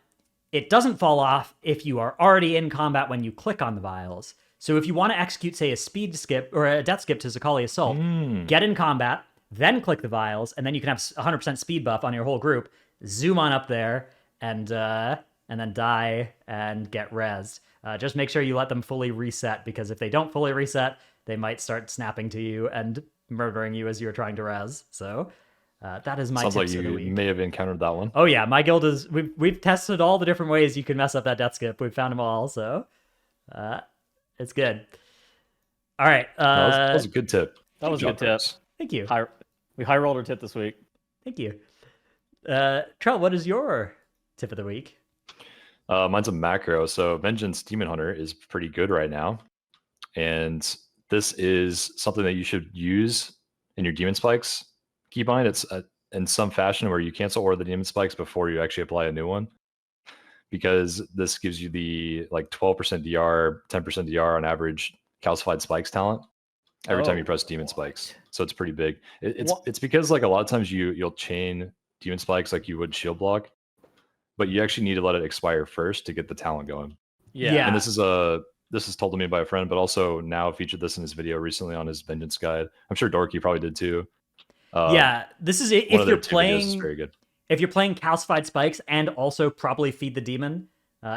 it doesn't fall off if you are already in combat when you click on the vials. So if you want to execute, say, a speed skip or a death skip to Zakali Assault, get in combat, then click the vials, and then you can have 100% speed buff on your whole group, zoom on up there, and then die and get rezzed. Just make sure you let them fully reset, because if they don't fully reset, they might start snapping to you and murdering you as you're trying to res. So that is my Sounds tips like of the you week. may have encountered that one. Oh yeah, my guild is we've tested all the different ways you can mess up that death skip. We've found them all, so it's good. All right, that was a good tip. That was a good tip. Thank you. We high rolled our tip this week. Thank you. Trell, what is your tip of the week? Mine's a macro. So Vengeance Demon Hunter is pretty good right now. And this is something that you should use in your Demon Spikes keybind. It's in some fashion where you cancel or the Demon Spikes before you actually apply a new one. Because this gives you the like 12% DR, 10% DR on average calcified spikes talent every time you press Demon Spikes. So it's pretty big. It's because like a lot of times you'll chain Demon Spikes like you would Shield Block, but you actually need to let it expire first to get the talent going. Yeah. And this is told to me by a friend, but also now featured this in his video recently on his Vengeance guide. I'm sure Dorky probably did too. This is if you're playing very good. If you're playing calcified spikes and also probably feed the demon.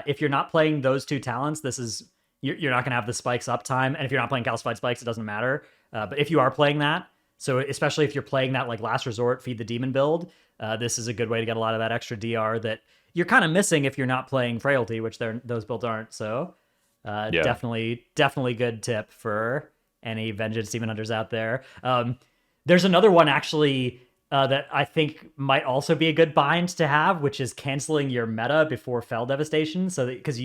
If you're not playing those two talents, this is you're not going to have the spikes uptime. And if you're not playing calcified spikes, it doesn't matter. But if you are playing that, so especially if you're playing that like last resort feed the demon build, this is a good way to get a lot of that extra DR that you're kind of missing if you're not playing frailty, which those builds aren't. So definitely good tip for any Vengeance Demon Hunters out there. There's another one actually that I think might also be a good bind to have, which is canceling your meta before Fell Devastation. So that because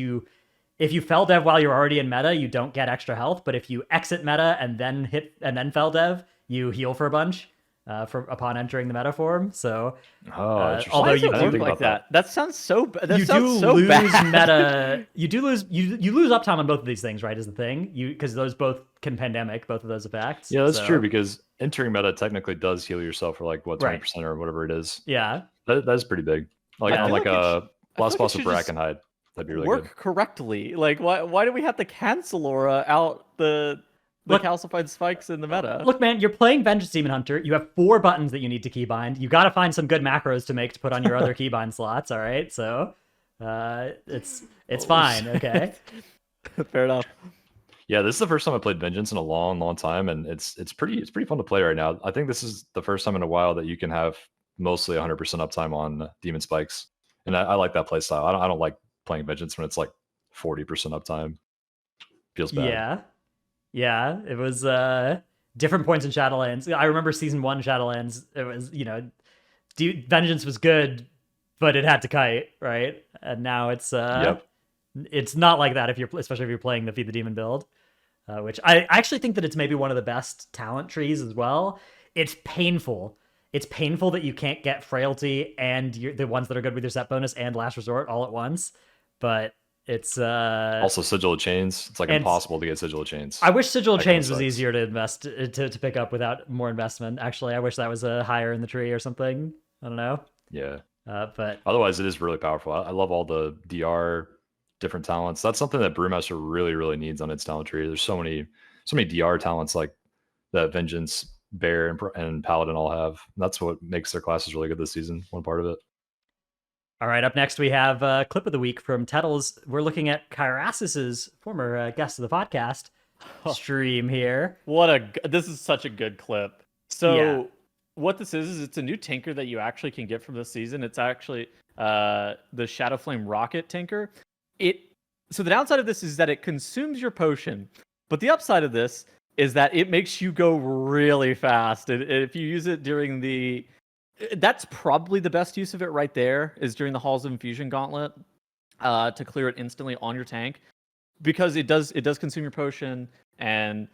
if you Fell Dev while you're already in meta, you don't get extra health. But if you exit meta and then Fell Dev, you heal for a bunch upon entering the meta form. So although you do like that sounds so bad. You do lose meta. You lose uptime on both of these things, right? Is the thing because those both can pandemic both of those effects. Yeah, that's true because entering meta technically does heal yourself for like what 20% or whatever it is. Yeah, that's pretty big. Like on like a last boss of Brackenhide, that'd be really work good. Correctly. Like why do we have to cancel Aura out the calcified spikes in the meta? Look, man, you're playing Vengeance Demon Hunter. You have 4 buttons that you need to keybind. You got to find some good macros to put on your other keybind slots. All right, so it's fine. Okay, fair enough. Yeah, this is the first time I played Vengeance in a long time, and it's pretty fun to play right now. I think this is the first time in a while that you can have mostly 100% uptime on Demon Spikes, and I like that play style. I don't like playing Vengeance when it's like 40% uptime. Feels bad. Yeah, it was different points in Shadowlands. I remember season 1 Shadowlands. It was Vengeance was good, but it had to kite, right? And now it's it's not like that especially if you're playing the Feed the Demon build. Which I actually think that it's maybe one of the best talent trees as well. It's painful. It's painful that you can't get Frailty and the ones that are good with your set bonus and Last Resort all at once. But it's also Sigil of Chains. It's like impossible to get Sigil of Chains. I wish Sigil of Chains was easier to invest to pick up without more investment. Actually, I wish that was higher in the tree or something. I don't know. Yeah. But otherwise, it is really powerful. I love all the DR different talents. That's something that Brewmaster really needs on its talent tree. There's so many DR talents like that Vengeance, Bear, and Paladin all have. And that's what makes their classes really good this season. One part of it. All right, up next we have a clip of the week from Tettles. We're looking at Kyrasis' former guest of the podcast stream here. This is such a good clip. So what this is it's a new tinker that you actually can get from this season. It's actually the Shadowflame Rocket tinker. So the downside of this is that it consumes your potion, but the upside of this is that it makes you go really fast. And if you use it during that's probably the best use of it right there, is during the Halls of Infusion Gauntlet, to clear it instantly on your tank, because it does consume your potion, and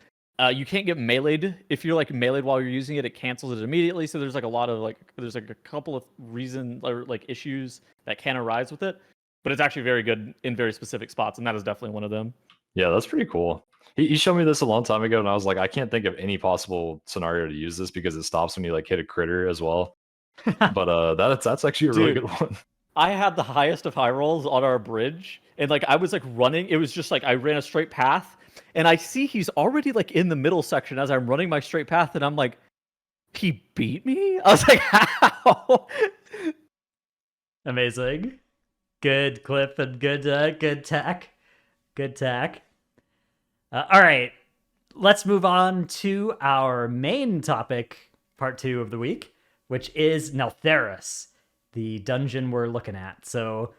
you can't get meleeed. If you're like meleeed while you're using it, it cancels it immediately. So there's like a lot of there's a couple of reasons or issues that can arise with it. But it's actually very good in very specific spots, and that is definitely one of them. Yeah, that's pretty cool. He showed me this a long time ago, and I was like, I can't think of any possible scenario to use this because it stops when you hit a critter as well. But that's actually a really good one. I had the highest of high rolls on our bridge, and I was running. It was just I ran a straight path, and I see he's already in the middle section as I'm running my straight path, and I'm like, he beat me? I was like, how? Amazing. Good clip and good tack. Good tack. All right, let's move on to our main topic, part 2 of the week, which is Neltharus, the dungeon we're looking at. So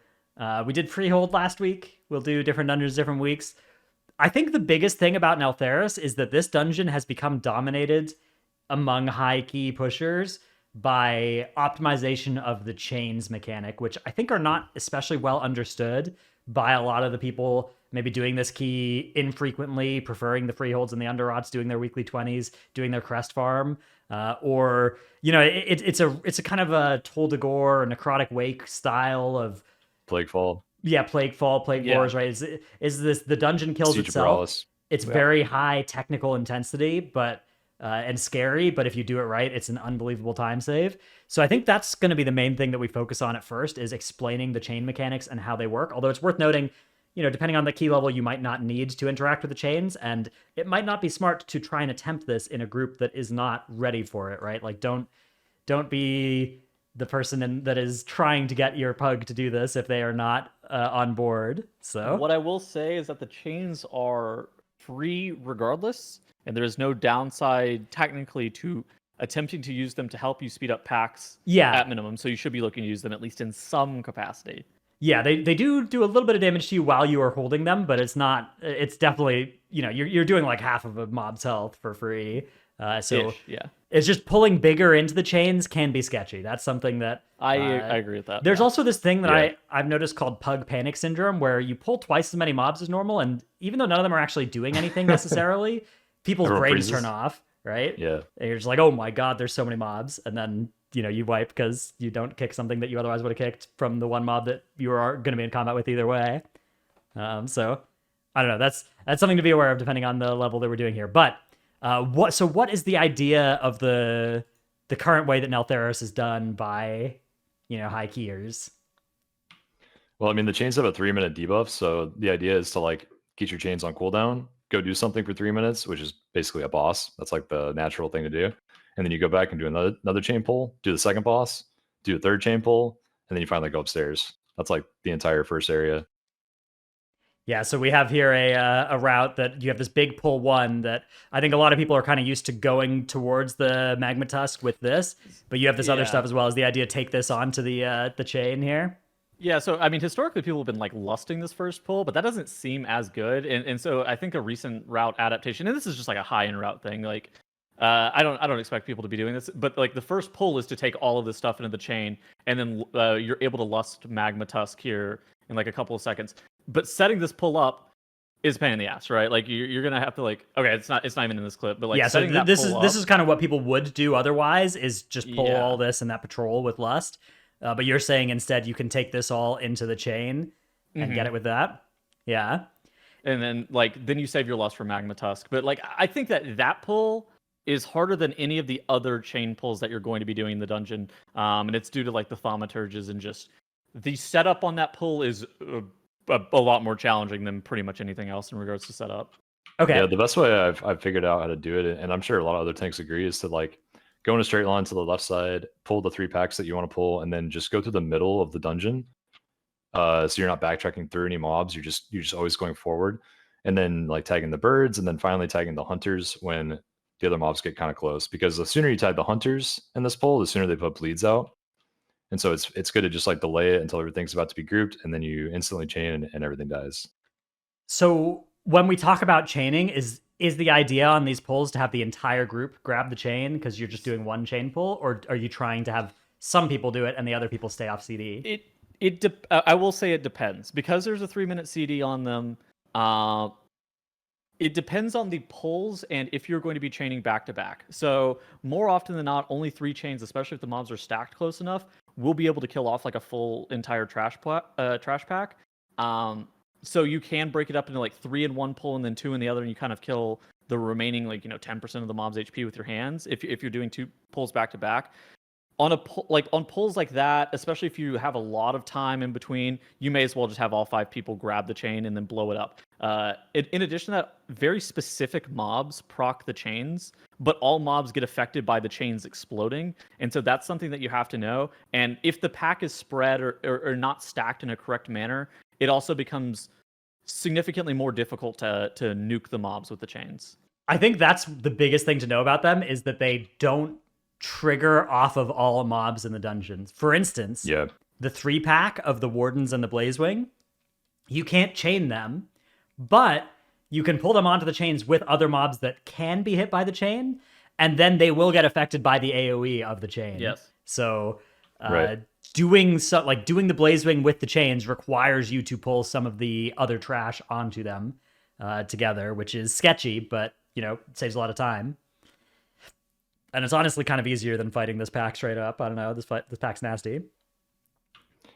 we did Freehold last week. We'll do different dungeons different weeks. I think the biggest thing about Neltharus is that this dungeon has become dominated among high key pushers by optimization of the chains mechanic, which I think are not especially well understood by a lot of the people maybe doing this key infrequently, preferring the freeholds and the underrots, doing their weekly 20s, doing their crest farm, or it's a kind of a Toll de Gore, necrotic wake style of Plague Fall, plague fall, plague Yeah. wars, right? Is this the dungeon kills Siege of itself? Paralysis. It's very high technical intensity, but and scary, but if you do it right, it's an unbelievable time save. So I think that's going to be the main thing that we focus on at first, is explaining the chain mechanics and how they work. Although it's worth noting, depending on the key level, you might not need to interact with the chains, and it might not be smart to try and attempt this in a group that is not ready for it, right? Like don't be the person that is trying to get your pug to do this if they are not on board. So What I will say is that the chains are free regardless, and there is no downside technically to attempting to use them to help you speed up packs at minimum. So you should be looking to use them at least in some capacity. Yeah, they do a little bit of damage to you while you are holding them, but it's definitely, you're doing like half of a mob's health for free. So yeah, it's just pulling bigger into the chains can be sketchy. That's something that I agree with that. There's also this thing that I've noticed called pug panic syndrome, where you pull twice as many mobs as normal, and even though none of them are actually doing anything necessarily, people's Everyone brains freezes. turn off, right? Yeah. And you're just like, oh my god, there's so many mobs, and then you wipe because you don't kick something that you otherwise would have kicked from the one mob that you are going to be in combat with either way. So I don't know. That's something to be aware of depending on the level that we're doing here. But what is the idea of the current way that Neltharus is done by high keyers? Well, I mean, the chains have a 3-minute debuff, so the idea is to like get your chains on cooldown, go do something for 3 minutes, which is basically a boss. That's like the natural thing to do. And then you go back and do another chain pull, do the second boss, do a third chain pull, and then you finally go upstairs. That's like the entire first area. Yeah, so we have here a route that you have this big pull one that I think a lot of people are kind of used to going towards the Magma Tusk with this, but you have this other stuff as well. Is the idea to take this onto the chain here? Yeah, so I mean, historically, people have been like lusting this first pull, but that doesn't seem as good. And so I think a recent route adaptation, and this is just like a high-end route thing. Like, I don't expect people to be doing this, but like the first pull is to take all of this stuff into the chain, and then you're able to lust Magma Tusk here in like a couple of seconds. But setting this pull up is a pain in the ass, right? Like you're gonna have to like, okay, it's not even in this clip, but like so this is kind of what people would do otherwise, is just pull all this and that patrol with lust. But you're saying instead you can take this all into the chain and get it with that. Yeah. And then then you save your lust for Magma Tusk. But like I think that pull is harder than any of the other chain pulls that you're going to be doing in the dungeon. And it's due to like the thaumaturges, and just the setup on that pull is a lot more challenging than pretty much anything else in regards to setup. Okay. Yeah, the best way I've figured out how to do it, and I'm sure a lot of other tanks agree, is to like go in a straight line to the left side, pull the 3 packs that you want to pull, and then just go through the middle of the dungeon. So you're not backtracking through any mobs. You're just always going forward, and then like tagging the birds, and then finally tagging the hunters when the other mobs get kind of close. Because the sooner you tag the hunters in this pull, the sooner they put bleeds out. And so it's good to just like delay it until everything's about to be grouped, and then you instantly chain and everything dies. So when we talk about chaining, is the idea on these pulls to have the entire group grab the chain because you're just doing one chain pull, or are you trying to have some people do it and the other people stay off CD? I will say it depends, because there's a 3-minute CD on them. It depends on the pulls and if you're going to be chaining back to back. So more often than not, only 3 chains, especially if the mobs are stacked close enough, will be able to kill off like a full entire trash pack. So you can break it up into like 3 in one pull and then 2 in the other, and you kind of kill the remaining 10% of the mob's HP with your hands if you're doing 2 pulls back to back. On pulls like that, especially if you have a lot of time in between, you may as well just have all 5 people grab the chain and then blow it up. In addition to that, very specific mobs proc the chains, but all mobs get affected by the chains exploding. And so that's something that you have to know. And if the pack is spread or not stacked in a correct manner, it also becomes significantly more difficult to nuke the mobs with the chains. I think that's the biggest thing to know about them, is that they don't trigger off of all mobs in the dungeons. For instance, the 3-pack of the Wardens and the Blazewing, you can't chain them, but you can pull them onto the chains with other mobs that can be hit by the chain, and then they will get affected by the AoE of the chain. Yes. So Right. doing the Blazewing with the chains requires you to pull some of the other trash onto them together, which is sketchy, but it saves a lot of time. And it's honestly kind of easier than fighting this pack straight up. I don't know. This pack's nasty.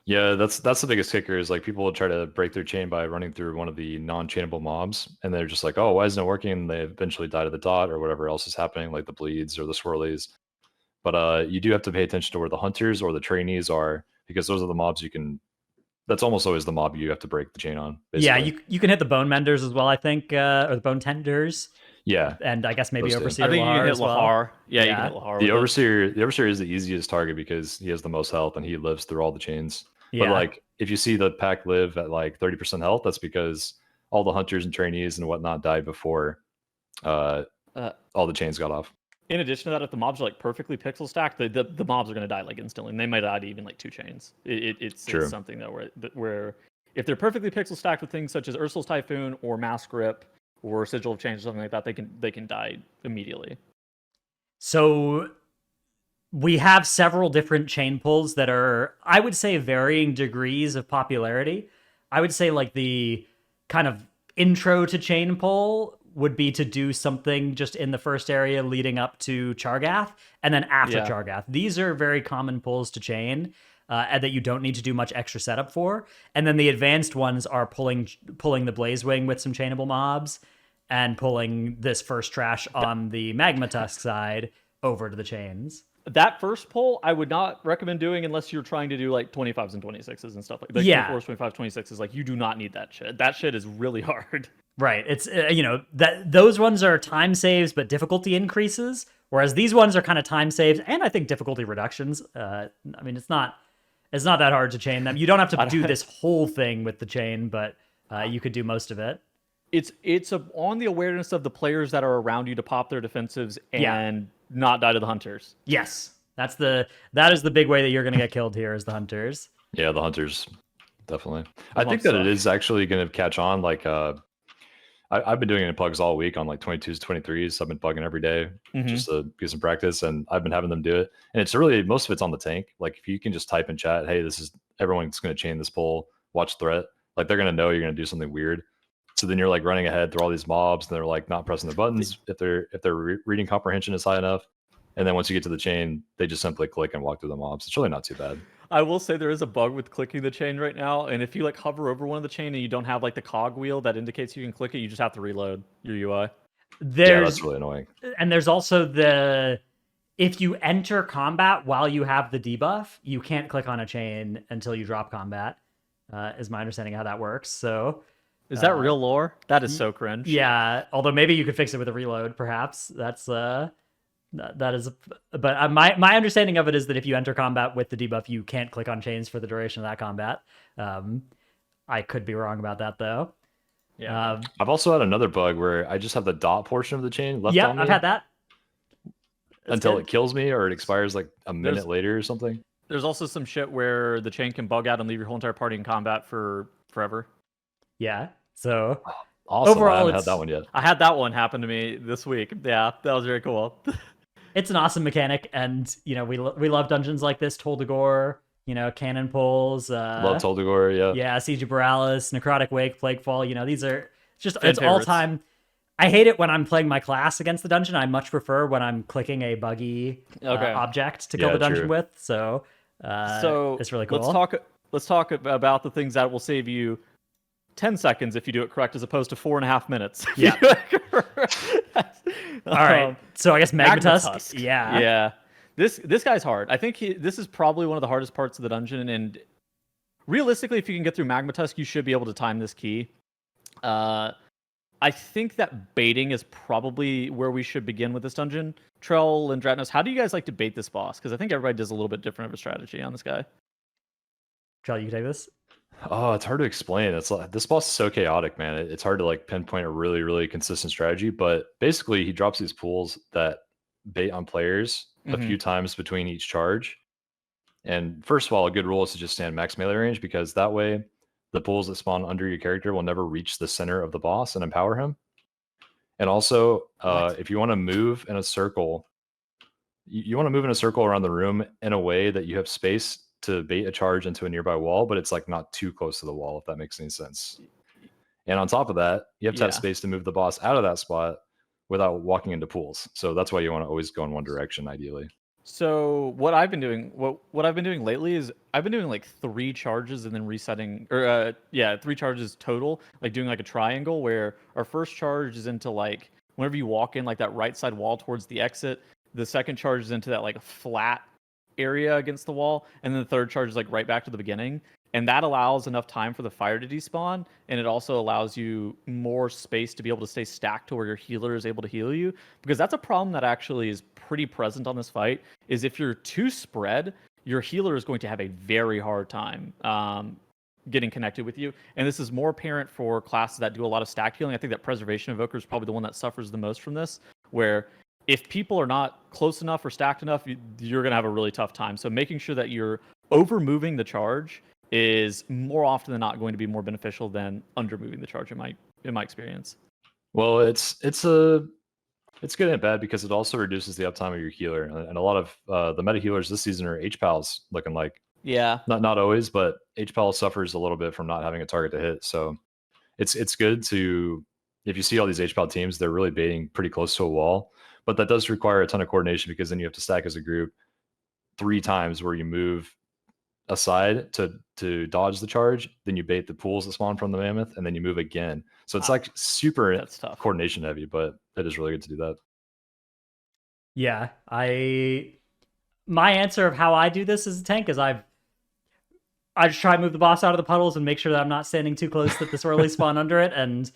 Yeah, that's the biggest kicker is like people will try to break their chain by running through one of the non-chainable mobs, and they're just like, oh, why isn't it working? And they eventually die to the dot or whatever else is happening, like the bleeds or the swirlies. But you do have to pay attention to where the hunters or the trainees are, because those are the mobs you can. That's almost always the mob you have to break the chain on. Basically. Yeah, you can hit the bone menders as well, I think, or the bone tenders. Yeah, and I guess maybe Overseer. I think you can hit Lahar. Lahar. Yeah, you can hit Lahar. The Overseer is the easiest target because he has the most health and he lives through all the chains. Yeah. But like, if you see the pack live at like 30% health, that's because all the hunters and trainees and whatnot died before all the chains got off. In addition to that, if the mobs are like perfectly pixel stacked, the mobs are going to die like instantly, and they might die to even like 2 chains. It's something that where if they're perfectly pixel stacked with things such as Ursul's Typhoon or Mask Grip or Sigil of Change or something like that, they can die immediately. So we have several different chain pulls that are, I would say, varying degrees of popularity. I would say like the kind of intro to chain pull would be to do something just in the first area leading up to Chargath, and then after Chargath. These are very common pulls to chain and that you don't need to do much extra setup for. And then the advanced ones are pulling the Blazewing with some chainable mobs and pulling this first trash on the Magma Tusk side over to the chains. That first pull, I would not recommend doing unless you're trying to do like 25s and 26s and stuff like that. 24s, 25s, 26s. Like, you do not need that shit. That shit is really hard. Right. It's that those ones are time saves but difficulty increases, whereas these ones are kind of time saves and I think difficulty reductions. I mean, it's not that hard to chain them. You don't have to do this whole thing with the chain, but you could do most of it. It's on the awareness of the players that are around you to pop their defensives and not die to the hunters. Yes. That is the big way that you're going to get killed here is the hunters. Yeah, the hunters. Definitely. I think that it is actually going to catch on. Like, I've been doing it in pugs all week on like 22s, 23s. I've been pugging every day just to get some practice, and I've been having them do it. And it's really, most of it's on the tank. Like, if you can just type in chat, hey, everyone's going to chain this pull, watch threat. Like, they're going to know you're going to do something weird. So then you're like running ahead through all these mobs, and they're like not pressing the buttons if their reading comprehension is high enough. And then once you get to the chain, they just simply click and walk through the mobs. It's really not too bad. I will say there is a bug with clicking the chain right now, and if you like hover over one of the chain and you don't have like the cog wheel that indicates you can click it, you just have to reload your UI. Yeah, that's really annoying. And there's also if you enter combat while you have the debuff, you can't click on a chain until you drop combat. Is my understanding of how that works. So is that real lore? That is so cringe. Yeah, although maybe you could fix it with a reload, perhaps. That's that is, but my understanding of it is that if you enter combat with the debuff, you can't click on chains for the duration of that combat. I could be wrong about that though. Yeah, I've also had another bug where I just have the dot portion of the chain left on me. Yeah, I've had that. Until it kills me or it expires like a minute later or something. There's also some shit where the chain can bug out and leave your whole entire party in combat for forever. Yeah. So awesome. Overall, I haven't had that one yet. I had that one happen to me this week. Yeah, that was very cool. It's an awesome mechanic, and we love dungeons like this. Toldagor, cannon pulls. Love Toldagor, yeah. Yeah, Siege of Borealis, Necrotic Wake, Plaguefall. These are just Fan it's all favorites. time. I hate it when I'm playing my class against the dungeon. I much prefer when I'm clicking a buggy object to kill the dungeon with. So it's really cool. Let's talk about the things that will save you 10 seconds if you do it correct, as opposed to 4.5 minutes. Yeah. All right. So I guess Magma Tusk. Yeah. Yeah. This guy's hard. I think this is probably one of the hardest parts of the dungeon. And realistically, if you can get through Magma Tusk, you should be able to time this key. I think that baiting is probably where we should begin with this dungeon. Trell and Dratnos, how do you guys like to bait this boss? Because I think everybody does a little bit different of a strategy on this guy. Trell, you can take this. Oh, it's hard to explain. It's like this boss is so chaotic, man. It's hard to like pinpoint a really, really consistent strategy. But basically, he drops these pools that bait on players a few times between each charge. And first of all, a good rule is to just stand max melee range, because that way the pools that spawn under your character will never reach the center of the boss and empower him. And also, if you want to move in a circle, you want to move in a circle around the room in a way that you have space to bait a charge into a nearby wall, but it's like not too close to the wall, if that makes any sense. And on top of that, you have to have space to move the boss out of that spot without walking into pools. So that's why you want to always go in one direction, ideally. So what I've been doing, what I've been doing lately is I've been doing like 3 charges and then resetting, or 3 charges total, like doing like a triangle where our first charge is into like whenever you walk in like that right side wall towards the exit, the second charge is into that like flat area against the wall, and then the third charge is like right back to the beginning. And that allows enough time for the fire to despawn, and it also allows you more space to be able to stay stacked to where your healer is able to heal you. Because that's a problem that actually is pretty present on this fight, is if you're too spread, your healer is going to have a very hard time getting connected with you. And this is more apparent for classes that do a lot of stacked healing. I think that Preservation Evoker is probably the one that suffers the most from this, where if people are not close enough or stacked enough, you're going to have a really tough time. So making sure that you're over-moving the charge is more often than not going to be more beneficial than under-moving the charge in my experience. Well, it's good and bad because it also reduces the uptime of your healer. And a lot of the meta healers this season are H-Pals looking like. Yeah. Not always, but H-Pal suffers a little bit from not having a target to hit. So it's good to, if you see all these H-Pal teams, they're really baiting pretty close to a wall. But that does require a ton of coordination because then you have to stack as a group 3 times where you move aside to dodge the charge, then you bait the pools that spawn from the mammoth, and then you move again. So it's like super coordination heavy, but it is really good to do that. Yeah, my answer of how I do this as a tank is I just try to move the boss out of the puddles and make sure that I'm not standing too close that this early spawn under it, and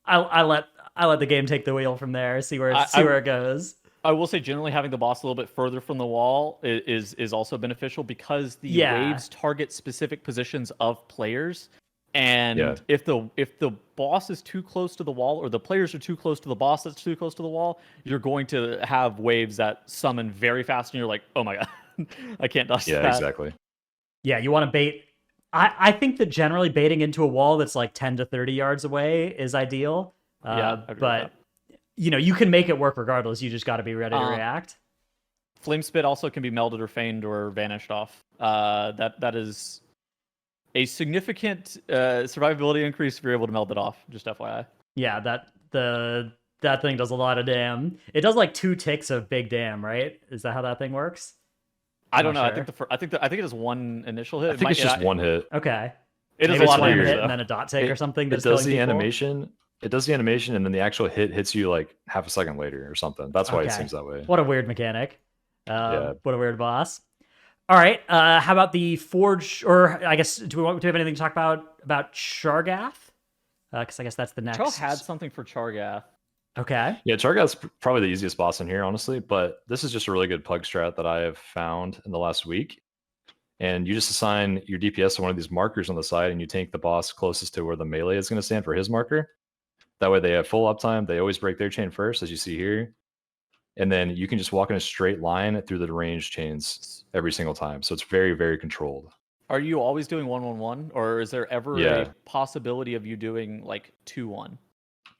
I let the game take the wheel from there, see where it goes. I will say generally having the boss a little bit further from the wall is also beneficial because the waves target specific positions of players. And if the boss is too close to the wall, or the players are too close to the boss that's too close to the wall, you're going to have waves that summon very fast, and you're like, oh my god, I can't dodge that. Yeah, exactly. Yeah, you want to bait. I think that generally baiting into a wall that's like 10 to 30 yards away is ideal. But you can make it work regardless. You just got to be ready to react. Flame Spit also can be melded or feigned or vanished off. That is a significant survivability increase if you're able to meld it off. Just FYI. Yeah, that thing does a lot of damn. It does like 2 ticks of big damn, right? Is that how that thing works? I don't know. Sure. I think it is 1 initial hit. I think it's just 1 hit. Okay. It is a lot of hit and then a dot take or something. It does the animation. It does the animation, and then the actual hit hits you like half a second later or something. That's why it seems that way. What a weird mechanic. What a weird boss. All right. How about the Forge? Or I guess do we have anything to talk about Shargath? Because I guess that's the next. Charles had something for Chargath. Okay. Yeah, Chargath's probably the easiest boss in here, honestly. But this is just a really good pug strat that I have found in the last week. And you just assign your DPS to one of these markers on the side, and you tank the boss closest to where the melee is going to stand for his marker. That way they have full uptime. They always break their chain first, as you see here. And then you can just walk in a straight line through the ranged chains every single time. So it's very, very controlled. Are you always doing 1-1-1? Or is there ever a possibility of you doing like 2-1?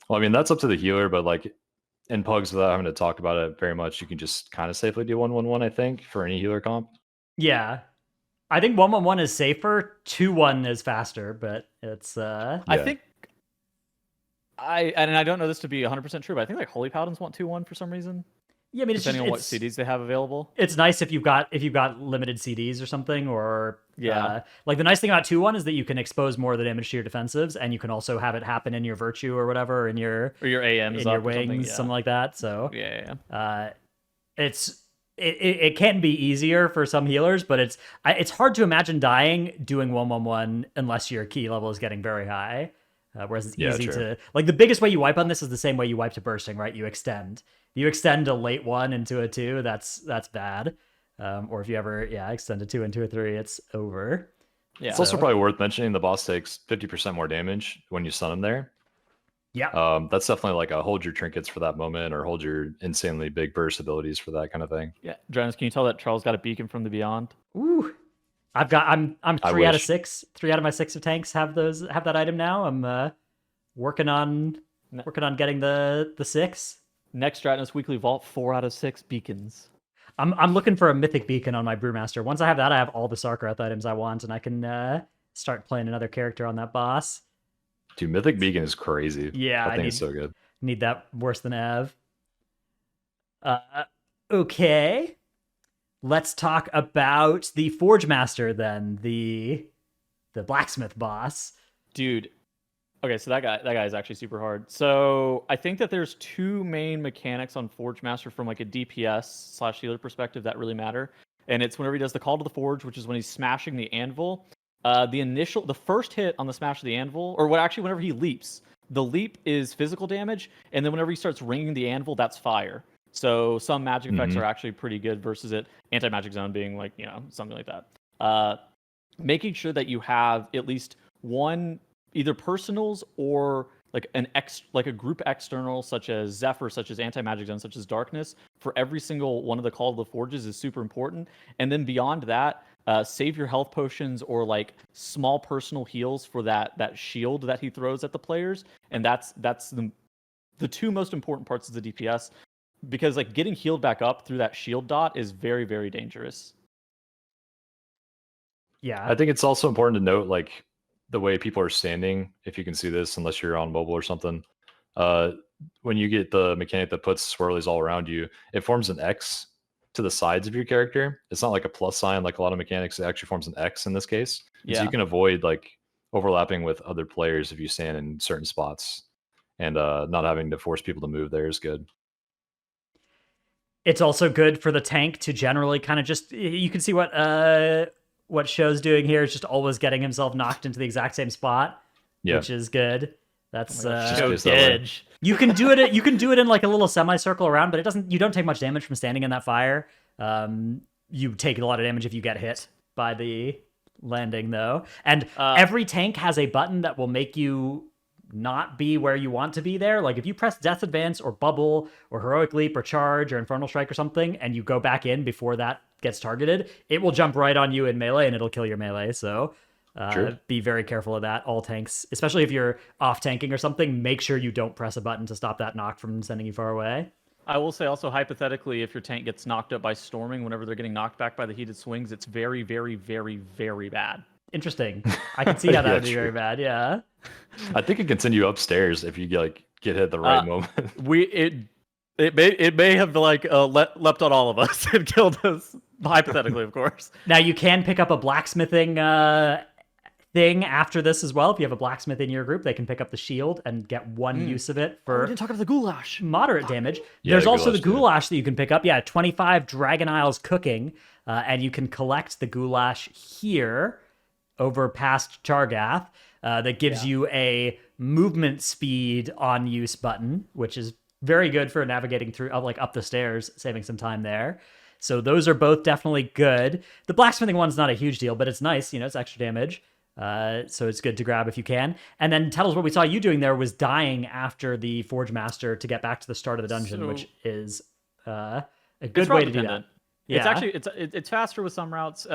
Well, I mean, that's up to the healer, but like in pugs, without having to talk about it very much, you can just kind of safely do 1-1-1, I think, for any healer comp. Yeah. I think 1-1-1 is safer. 2-1 is faster, but it's I think I don't know this to be 100% true, but I think like Holy Paladins want 2-1 for some reason. Yeah, I mean, depending on what CDs they have available. It's nice if you've got limited CDs or something, or like the nice thing about 2-1 is that you can expose more of the damage to your defensives, and you can also have it happen in your virtue or whatever, in your AMs, in your wings, something like that. So it can be easier for some healers, but it's hard to imagine dying doing 1-1-1 unless your key level is getting very high. Whereas it's easy to, like, the biggest way you wipe on this is the same way you wipe to bursting, right? You extend a late 1 into a 2, that's bad. Or if you ever extend a 2 into a 3, it's over. Yeah. It's also probably worth mentioning the boss takes 50% more damage when you stun him there. Yeah. That's definitely like a hold your trinkets for that moment, or hold your insanely big burst abilities for that kind of thing. Yeah. Drennis, can you tell that Charles got a beacon from the beyond? Ooh. I'm 3 out of 6. 3 out of my 6 of tanks have that item now. I'm working on getting the 6. Next Stratos Weekly Vault, 4 out of 6 beacons. I'm looking for a mythic beacon on my brewmaster. Once I have that, I have all the Sarkareth items I want, and I can start playing another character on that boss. Dude, Mythic Beacon is crazy. Yeah, I think it's so good. Need that worse than Ev. Okay. Let's talk about the Forge Master then, the blacksmith boss. Dude. Okay, so that guy is actually super hard. So I think that there's two main mechanics on Forge Master from like a DPS/healer perspective that really matter. And it's whenever he does the call to the forge, which is when he's smashing the anvil. The first hit on the smash of the anvil, or whenever he leaps, the leap is physical damage, and then whenever he starts ringing the anvil, that's fire. So some magic effects are actually pretty good versus it. Anti-magic zone being like, something like that. Making sure that you have at least one either personals or like a group external, such as Zephyr, such as Anti-Magic Zone, such as Darkness, for every single one of the Call of the Forges is super important. And then beyond that, save your health potions or like small personal heals for that shield that he throws at the players. And that's the two most important parts of the DPS, because like getting healed back up through that shield dot is very, very dangerous. Yeah. I think it's also important to note like the way people are standing, if you can see this, unless you're on mobile or something. When you get the mechanic that puts swirlies all around you, it forms an X to the sides of your character. It's not like a plus sign like a lot of mechanics. It actually forms an X in this case. Yeah. So you can avoid like overlapping with other players if you stand in certain spots, and not having to force people to move there is good. It's also good for the tank to generally kind of just, you can see what Show's doing here is just always getting himself knocked into the exact same spot, which is good. That's Edge. You can do it. You can do it in like a little semicircle around, but it doesn't. You don't take much damage from standing in that fire. You take a lot of damage if you get hit by the landing, though. And every tank has a button that will make you not be where you want to be there. Like if you press Death Advance or Bubble or Heroic Leap or Charge or Infernal Strike or something, and you go back in before that gets targeted, it will jump right on you in melee and it'll kill your melee. So be very careful of that. All tanks, especially if you're off tanking or something, make sure you don't press a button to stop that knock from sending you far away. I will say also, hypothetically, if your tank gets knocked up by storming whenever they're getting knocked back by the heated swings, it's very, very, very, very bad. Interesting. I can see how that would be very bad. Yeah. I think it can send you upstairs if you get hit at the right moment. It may have like leapt on all of us and killed us, hypothetically, of course. Now you can pick up a blacksmithing thing after this as well. If you have a blacksmith in your group, they can pick up the shield and get one use of it for. We didn't talk about the goulash. Moderate damage. Yeah, There's also the goulash that you can pick up. Yeah, 25 Dragon Isles cooking, and you can collect the goulash here over past Chargath. That gives you a movement speed on use button, which is very good for navigating through up the stairs, saving some time there. So those are both definitely good. The blacksmithing one's not a huge deal, but it's nice. It's extra damage. So it's good to grab if you can. And then Tettles, what we saw you doing there was dying after the Forge Master to get back to the start of the dungeon, which is a good way to do that. Yeah. It's actually it's faster with some routes.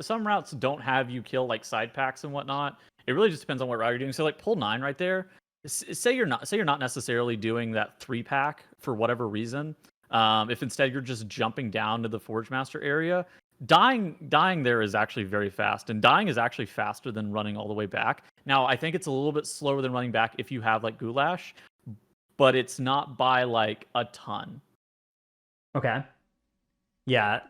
Some routes don't have you kill like side packs and whatnot. It really just depends on what route you're doing. So like pull 9 right there. Say you're not necessarily doing that 3-pack for whatever reason. If instead you're just jumping down to the Forge Master area, dying there is actually very fast, and dying is actually faster than running all the way back. Now I think it's a little bit slower than running back if you have like goulash, but it's not by like a ton. Okay. Yeah.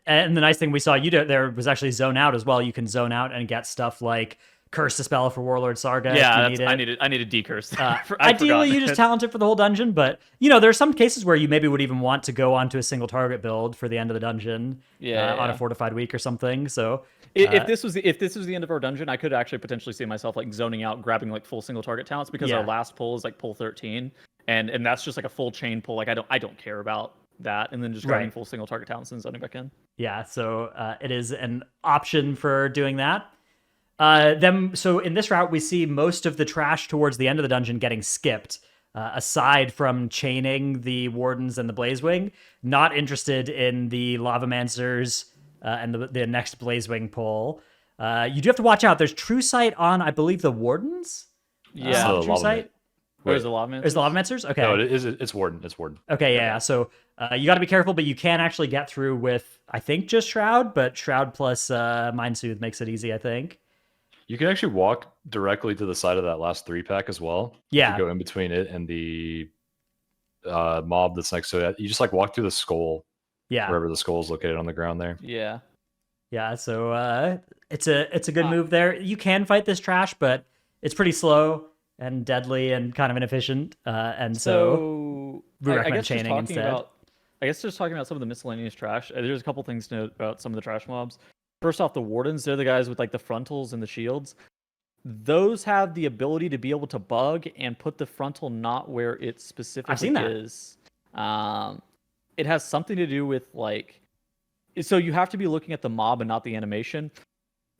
And the nice thing we saw you do there was actually zone out as well. You can zone out and get stuff like Curse the Spell for Warlord Sarga. Yeah, I need a decurse. Ideally, you just talent it for the whole dungeon, but there's some cases where you maybe would even want to go onto a single target build for the end of the dungeon. On a fortified week or something. So if this was the end of our dungeon, I could actually potentially see myself like zoning out, grabbing like full single target talents, because our last pull is like pull 13, and that's just like a full chain pull. Like I don't care about that, and then just grabbing full single target talents and zoning back in. Yeah, so it is an option for doing that. So in this route, we see most of the trash towards the end of the dungeon getting skipped, aside from chaining the Wardens and the Blazewing. Not interested in the Lavamancers and the next Blazewing pull. You do have to watch out. There's True Sight on, I believe, the Wardens. Yeah, True Sight. Or is it lava Is mancers? the lava mancers? Okay. No, it's Warden. It's Warden. Okay, yeah. So you got to be careful, but you can actually get through with, I think, just Shroud, but Shroud plus Mind Soothe makes it easy, I think. You can actually walk directly to the side of that last 3-pack as well. Yeah. If you go in between it and the mob that's next to it, you just like walk through the skull, Yeah. wherever the skull is located on the ground there. Yeah. Yeah, so it's a good move there. You can fight this trash, but it's pretty slow and deadly and kind of inefficient. And so we recommend chaining instead. I guess just talking about some of the miscellaneous trash. There's a couple things to note about some of the trash mobs. First off, the wardens, they're the guys with like the frontals and the shields. Those have the ability to be able to bug and put the frontal not where it specifically I've seen that. is. It has something to do with like, so you have to be looking at the mob and not the animation.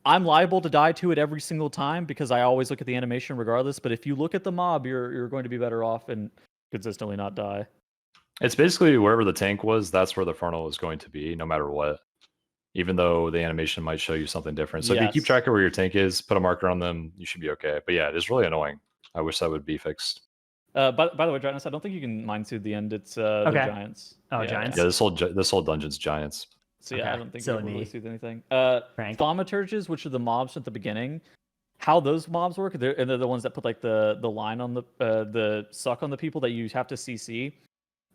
I'm liable to die to it every single time because I always look at the animation regardless. But if you look at the mob, you're going to be better off and consistently not die. It's basically wherever the tank was, that's where the frontal is going to be, no matter what. Even though the animation might show you something different. So if you keep track of where your tank is, put a marker on them, you should be okay. But yeah, it is really annoying. I wish that would be fixed. By the way, Giants, I don't think you can Mind Soothe the end. It's the Giants. Oh, Giants. Yeah, this whole dungeon's Giants. So yeah, I don't think you can really soothe anything. Frank. Thaumaturges, which are the mobs at the beginning, how those mobs work, they're the ones that put like the line on the suck on the people that you have to CC.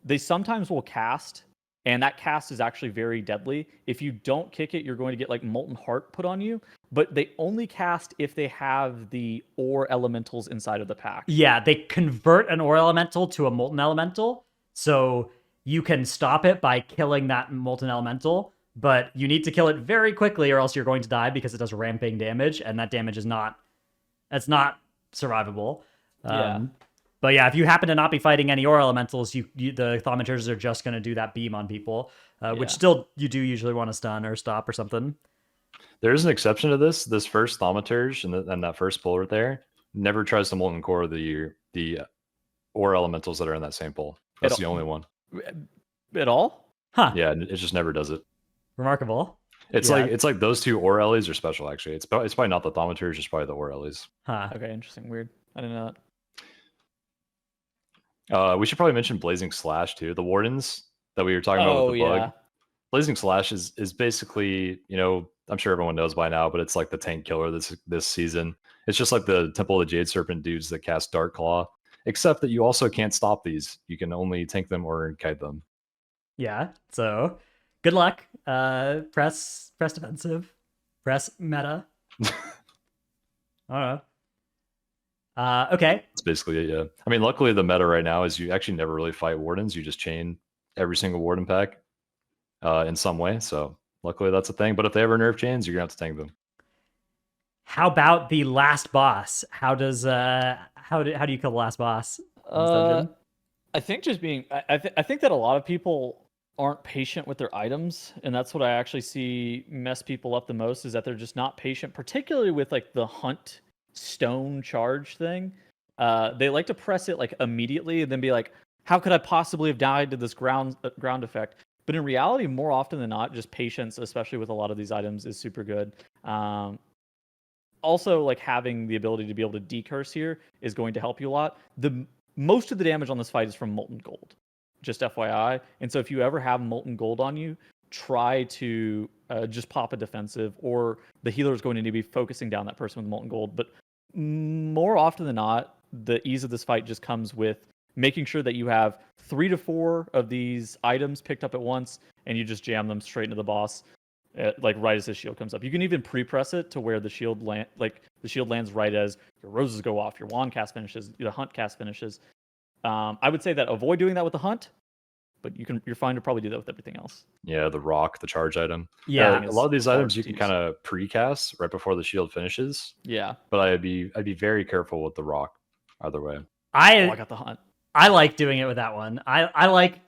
They sometimes will cast, and that cast is actually very deadly. If you don't kick it, you're going to get like Molten Heart put on you, but they only cast if they have the ore elementals inside of the pack. Yeah, they convert an ore elemental to a molten elemental, so you can stop it by killing that molten elemental, but you need to kill it very quickly or else you're going to die because it does ramping damage, and that damage is not survivable. But yeah, if you happen to not be fighting any ore elementals, the thaumaturges are just going to do that beam on people, which still you do usually want to stun or stop or something. There is an exception to this. This first thaumaturge and that first pull right there never tries to molten core the ore elementals that are in that same pull. That's the only one. At all? Huh. Yeah, it just never does it. Remarkable. It's like those two ore Ellies are special actually. It's probably not the thaumaturge, it's probably the ore Ellies. Huh. Okay, interesting. Weird. I didn't know that. We should probably mention Blazing Slash too. The wardens that we were talking about with the bug. Blazing Slash is basically, I'm sure everyone knows by now, but it's like the tank killer this season. It's just like the Temple of the Jade Serpent dudes that cast Dark Claw, except that you also can't stop these. You can only tank them or kite them. Yeah, so good luck. Press defensive. Press meta. I don't know. Okay. That's basically it, yeah. I mean, luckily the meta right now is you actually never really fight wardens. You just chain every single warden pack in some way. So luckily that's a thing. But if they ever nerf chains, you're going to have to tank them. How about the last boss? How do you kill the last boss in this dungeon? I think just being... I think that a lot of people aren't patient with their items, and that's what I actually see mess people up the most, is that they're just not patient, particularly with like the hunt stone charge thing. They like to press it like immediately and then be like, how could I possibly have died to this ground effect? But in reality, more often than not, just patience, especially with a lot of these items, is super good. Also, like having the ability to be able to decurse here is going to help you a lot. Most of the damage on this fight is from molten gold, just FYI. And so if you ever have molten gold on you, try to just pop a defensive, or the healer is going to need to be focusing down that person with molten gold. But more often than not, the ease of this fight just comes with making sure that you have 3 to 4 of these items picked up at once, and you just jam them straight into the boss, like right as his shield comes up. You can even pre-press it to where the shield lands right as your roses go off, your wand cast finishes, the hunt cast finishes. I would say that avoid doing that with the hunt, but you're fine to probably do that with everything else. Yeah, the rock, the charge item. Yeah, a lot of these items you can kind of pre-cast right before the shield finishes. Yeah, but I'd be very careful with the rock either way. I got the hunt. I like doing it with that one. I like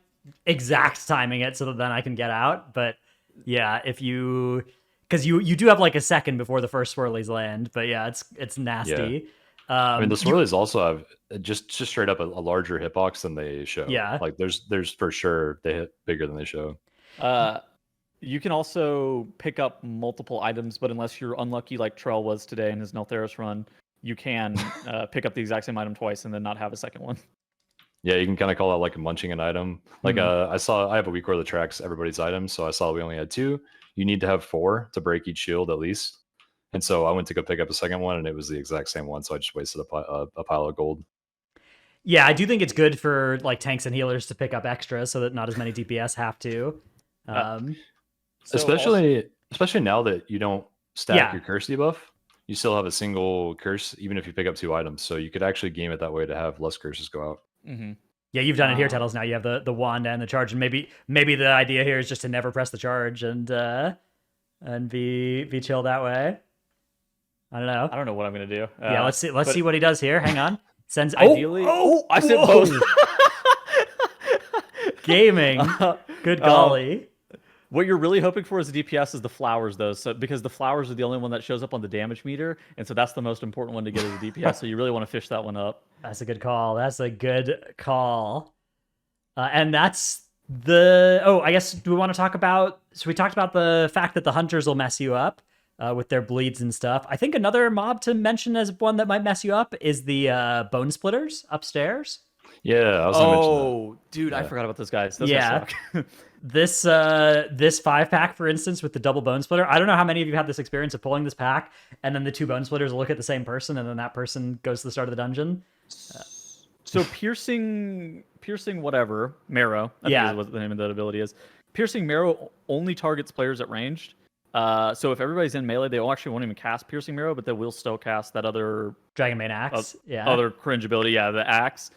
exact timing it so that then I can get out. But yeah, because you do have like a second before the first swirlies land. But yeah, it's nasty. Yeah. I mean, the swirlies also have just straight up a larger hitbox than they show. Yeah, like there's for sure they hit bigger than they show. You can also pick up multiple items, but unless you're unlucky like Trell was today in his Neltharus run, you can pick up the exact same item twice and then not have a second one. Yeah, you can kind of call that like munching an item. Like I have a week where that tracks everybody's items, so I saw we only had 2. You need to have 4 to break each shield at least. And so I went to go pick up a second one, and it was the exact same one. So I just wasted a pile of gold. Yeah, I do think it's good for like tanks and healers to pick up extra so that not as many DPS have to. Especially now that you don't stack Yeah. your curse debuff, you still have a single curse even if you pick up 2 items. So you could actually game it that way to have less curses go out. Mm-hmm. Yeah, you've done it here, Tettles. Now you have the wand and the charge, and maybe the idea here is just to never press the charge and be chill that way. I don't know. I don't know what I'm gonna do. Yeah, let's see what he does here. Hang on. Sends ideally. I said both. Gaming. Good golly. What you're really hoping for as a DPS is the flowers, though, so because the flowers are the only one that shows up on the damage meter, and so that's the most important one to get as a DPS. So you really want to fish that one up. That's a good call. That's a good call. And that's the. Oh, I guess do we want to talk about? So we talked about the fact that the hunters will mess you up with their bleeds and stuff. I think another mob to mention as one that might mess you up is the bone splitters upstairs. Yeah, I was gonna mention that. Dude, I forgot about those guys. Those Yeah. guys suck. This 5-pack, for instance, with the double bone splitter. I don't know how many of you have this experience of pulling this pack, and then the 2 bone splitters will look at the same person, and then that person goes to the start of the dungeon. So piercing whatever marrow. I think is what the name of that ability is. Piercing marrow only targets players at ranged. So if everybody's in melee, they actually won't even cast piercing marrow, but they will still cast that other Dragonbane axe. other cringe ability. Yeah, the axe.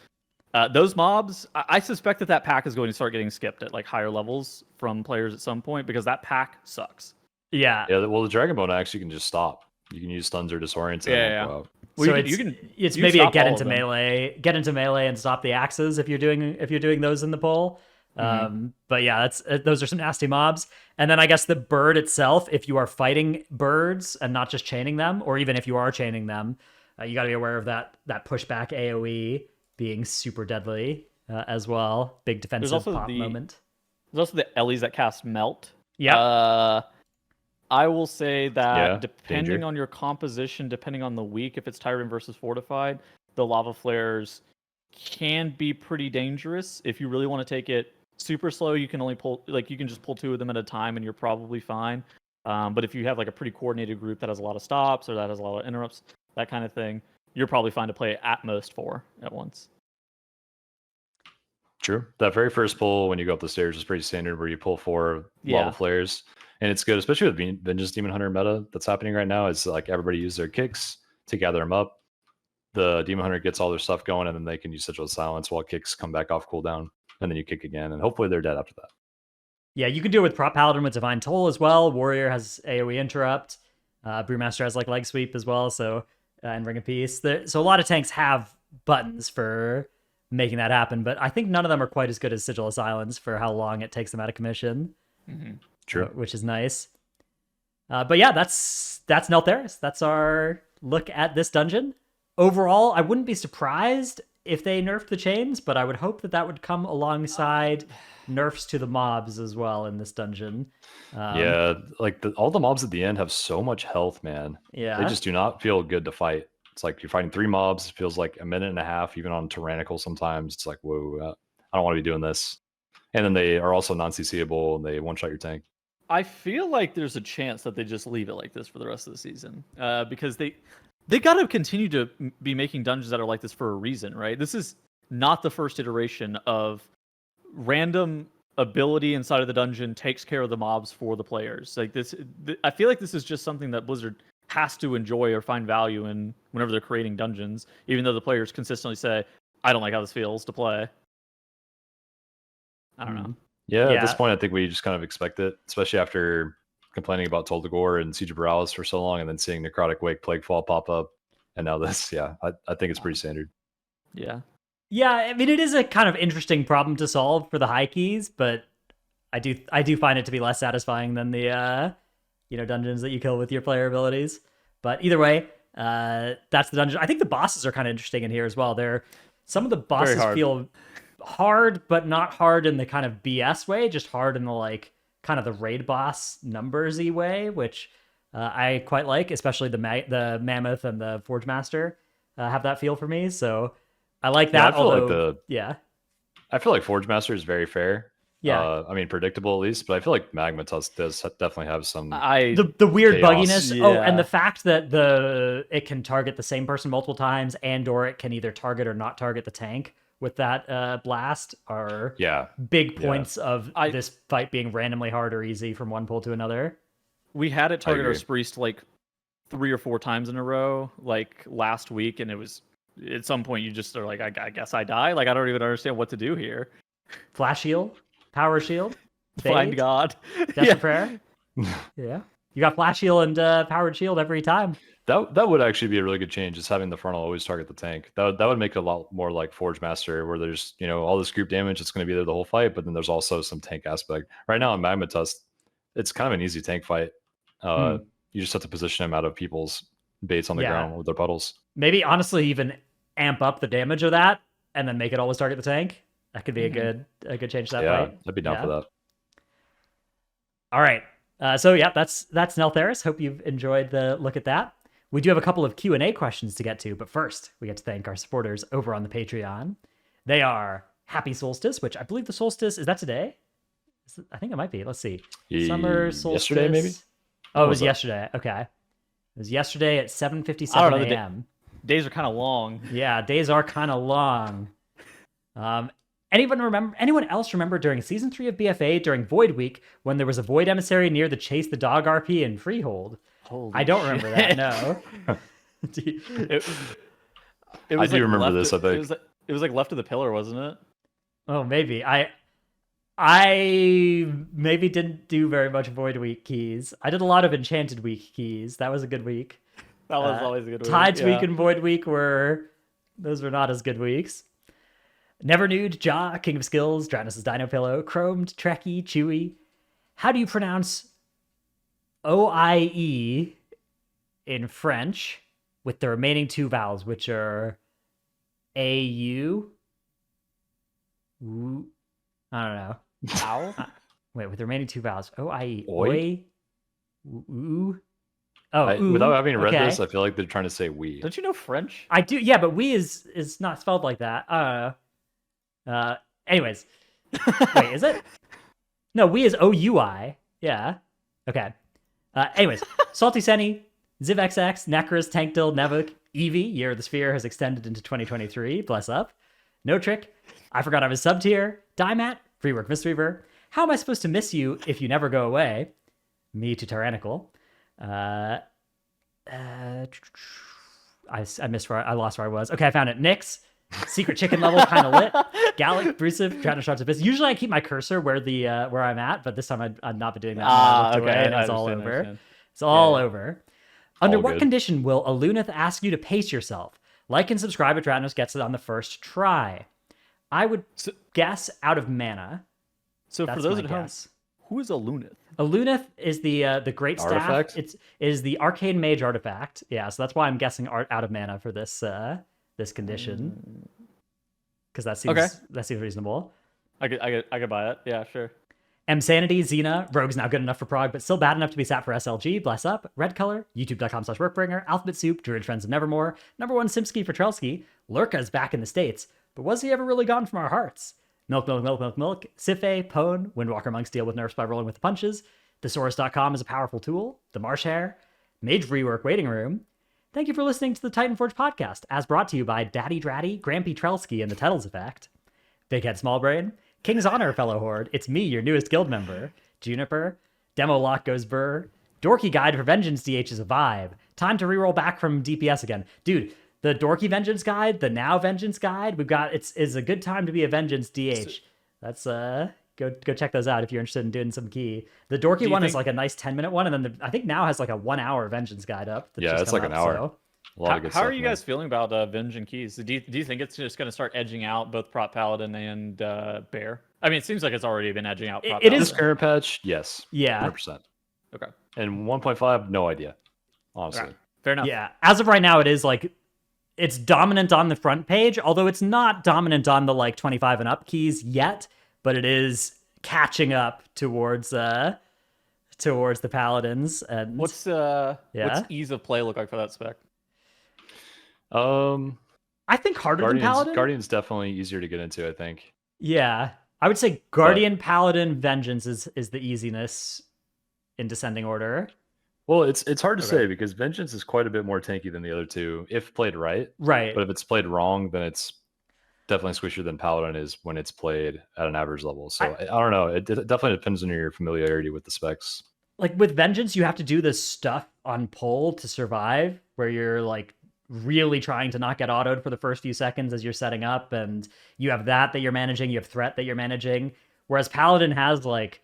Those mobs, I suspect that pack is going to start getting skipped at like higher levels from players at some point because that pack sucks. Yeah. Yeah. Well, the Dragonbone axe you can just stop. You can use stuns or disorient. Yeah. Go out. Well, so it's maybe a get into melee and stop the axes if you're doing those in the pull. But yeah, those are some nasty mobs. And then I guess the bird itself, if you are fighting birds and not just chaining them, or even if you are chaining them, you got to be aware of that pushback AOE being super deadly as well. Big defensive pop moment. There's also the Ellies that cast Melt. Yeah. I will say that depending danger. on your composition, depending on the week, if it's Tyrant versus Fortified, the Lava Flares can be pretty dangerous. If you really want to take it super slow, you can only you can just pull 2 of them at a time and you're probably fine. But if you have like a pretty coordinated group that has a lot of stops or that has a lot of interrupts, that kind of thing, you're probably fine to play at most 4 at once. True. That very first pull when you go up the stairs is pretty standard, where you pull 4 lava flares, and it's good, especially with Vengeance Demon Hunter meta that's happening right now. Is like everybody use their kicks to gather them up. The Demon Hunter gets all their stuff going, and then they can use Sigil of Silence while kicks come back off cooldown, and then you kick again, and hopefully they're dead after that. Yeah, you can do it with Prop Paladin with Divine Toll as well. Warrior has AoE Interrupt. Brewmaster has like Leg Sweep as well, so and Ring of Peace. So a lot of tanks have buttons for making that happen, but I think none of them are quite as good as Sigil of Silence for how long it takes them out of commission. True. Which is nice. But yeah, that's Neltharus. That's our look at this dungeon. Overall, I wouldn't be surprised if they nerfed the chains, but I would hope that would come alongside nerfs to the mobs as well in this dungeon. Like all the mobs at the end have so much health, man. Yeah. They just do not feel good to fight. It's like you're fighting 3 mobs. It feels like a minute and a half, even on Tyrannical sometimes. It's like, whoa, I don't want to be doing this. And then they are also non-CCable, and they one-shot your tank. I feel like there's a chance that they just leave it like this for the rest of the season, because they got to continue to be making dungeons that are like this for a reason, right? This is not the first iteration of random ability inside of the dungeon takes care of the mobs for the players. Like this, I feel like this is just something that Blizzard has to enjoy or find value in whenever they're creating dungeons, even though the players consistently say, I don't like how this feels to play. I don't know. Yeah, at this point, I think we just kind of expect it, especially after complaining about Toldagor and Siege of Borealis for so long, and then seeing Necrotic Wake, Plaguefall pop up, and now this. Yeah, I think it's pretty standard. Yeah. Yeah, I mean, it is a kind of interesting problem to solve for the high keys, but I do find it to be less satisfying than the dungeons that you kill with your player abilities. But either way, that's the dungeon. I think the bosses are kind of interesting in here as well. Some of the bosses feel hard, but not hard in the kind of BS way, just hard in the like kind of the raid boss numbersy way, which I quite like, especially the Mammoth and the Forge Master have that feel for me. So I like that. I feel like although, yeah, I feel like Forge Master is very fair. yeah. I mean, predictable at least, but I feel like Magma Tusk does definitely have some. The weird chaos. bugginess. Yeah. Oh, and the fact that it can target the same person multiple times, and or it can either target or not target the tank with that blast are Yeah, big points of this fight being randomly hard or easy from one pull to another. We had it target our agree. Spriest like 3 or 4 times in a row, like last week, and it was at some point you just are like, I guess I die. Like I don't even understand what to do here. Flash shield, power shield, Find fade, God. desperate prayer. Yeah, you got flash shield and powered shield every time. that would actually be a really good change. Just having the frontal always target the tank. That would make it a lot more like Forge Master, where there's all this group damage that's going to be there the whole fight, but then there's also some tank aspect. Right now in Magma Tusk, it's kind of an easy tank fight. You just have to position them out of people's baits on the ground with their puddles. Maybe honestly even amp up the damage of that and then make it always target the tank. That could be a good change to that fight. I'd be down for that. All right. So yeah, that's Neltharus. Hope you've enjoyed the look at that. We do have a couple of Q&A questions to get to, but first we get to thank our supporters over on the Patreon. They are Happy Solstice, which I believe the solstice is that today. I think it might be. Let's see. Summer solstice. Yesterday, maybe. Oh, it was yesterday. Okay. It was yesterday at 7:57 a.m. Days are kind of long. Yeah, days are kind of long. Anyone else remember during season 3 of BFA during Void Week when there was a Void Emissary near the Chase the Dog RP in Freehold? I don't remember that. No. I do remember this. I think it was like left of the pillar, wasn't it? Oh, maybe. I maybe didn't do very much Void Week keys. I did a lot of Enchanted Week keys. That was a good week. That was always a good week. Tides Week and Void Week were not as good weeks. Never Nude, Ja, King of Skills, Dranos' Dino Pillow, Chromed, Trekkie, Chewy. How do you pronounce OIE in French with the remaining 2 vowels, which are AU? I don't know. Ow. Wait, with the remaining 2 vowels. OIE. Oi? Ooh. Oh, ooh. Without having read Okay. this, I feel like they're trying to say we. Don't you know French? I do, yeah, but we is not spelled like that. I don't know. Anyways. Wait, is it? No, we is OUI. Yeah. Okay. Anyways, Salty Senny, ZivXX, Necros, Tankdil, Nevuk, Eevee, Year of the Sphere has extended into 2023. Bless up. No Trick. I forgot I was sub tier. Dymat, Freework Mistweaver. How am I supposed to miss you if you never go away? Me to Tyrannical. I lost where I was. Okay, I found it. Nyx, Secret Chicken level, kind of lit. Gallic, Brusive, Dragon Shots Abyss. Usually I keep my cursor where I'm at, but this time I've not been doing that. I looked away and it's all over. It's all over. Under what condition will a Luneth ask you to pace yourself? Like and subscribe if Dranos gets it on the first try. I would guess out of mana. So That's for those my at home, guess. who is a Luneth? A Luneth is the great staff. Artifact? It is the arcane mage artifact. Yeah, so that's why I'm guessing out of mana for this this condition. Because that seems reasonable. I could buy it. Yeah, sure. Sanity, Xena, Rogue's now good enough for Prog, but still bad enough to be sat for SLG. Bless up. Red Color, YouTube.com/Workbringer, Alphabet Soup, Druid Friends of Nevermore, number 1 Simsky for Trelsky. Lurka's back in the States, but was he ever really gone from our hearts? Milk, Sife, Pone, Windwalker monks deal with nerfs by rolling with the punches. Thesaurus.com is a powerful tool. The Marsh Hare, Mage Rework Waiting Room. Thank you for listening to the Titanforge podcast, as brought to you by Daddy Dratty, Grampy Trelsky, and the Titles Effect. Big Head Small Brain, King's Honor, fellow horde. It's me, your newest guild member. Juniper, Demo Lock goes burr. Dorky Guide for Vengeance DH is a vibe. Time to reroll back from DPS again. Dude, the Dorky Vengeance Guide, the Now Vengeance Guide, is a good time to be a Vengeance DH. That's go check those out if you're interested in doing some key. The Dorky one is like a nice 10-minute one, and then I think Now has like a 1-hour Vengeance Guide up. Yeah, it's like an hour. So. A lot of good How stuff, are you guys feeling about Venge and Keys? Do you think it's just going to start edging out both Prop Paladin and Bear? I mean, it seems like it's already been edging out Prop It Paladin. is This current patch, yes. Yeah. 100%. Okay. And 1.5, no idea. Honestly. Okay. Fair enough. Yeah. As of right now, it is like it's dominant on the front page, although it's not dominant on the like 25 and up keys yet, but it is catching up towards towards the paladins. And What's yeah, ease of play look like for that spec? I think harder than paladin. Guardian's definitely easier to get into, I think. Yeah, I would say Guardian, Paladin, Vengeance is the easiness in descending order. Well, it's hard to say because Vengeance is quite a bit more tanky than the other two if played right. Right. But if it's played wrong, then it's definitely squishier than Paladin is when it's played at an average level. So I don't know. It definitely depends on your familiarity with the specs. Like with Vengeance, you have to do this stuff on pull to survive, where you're like really trying to not get autoed for the first few seconds as you're setting up, and you have that you're managing, you have threat that you're managing. Whereas Paladin has like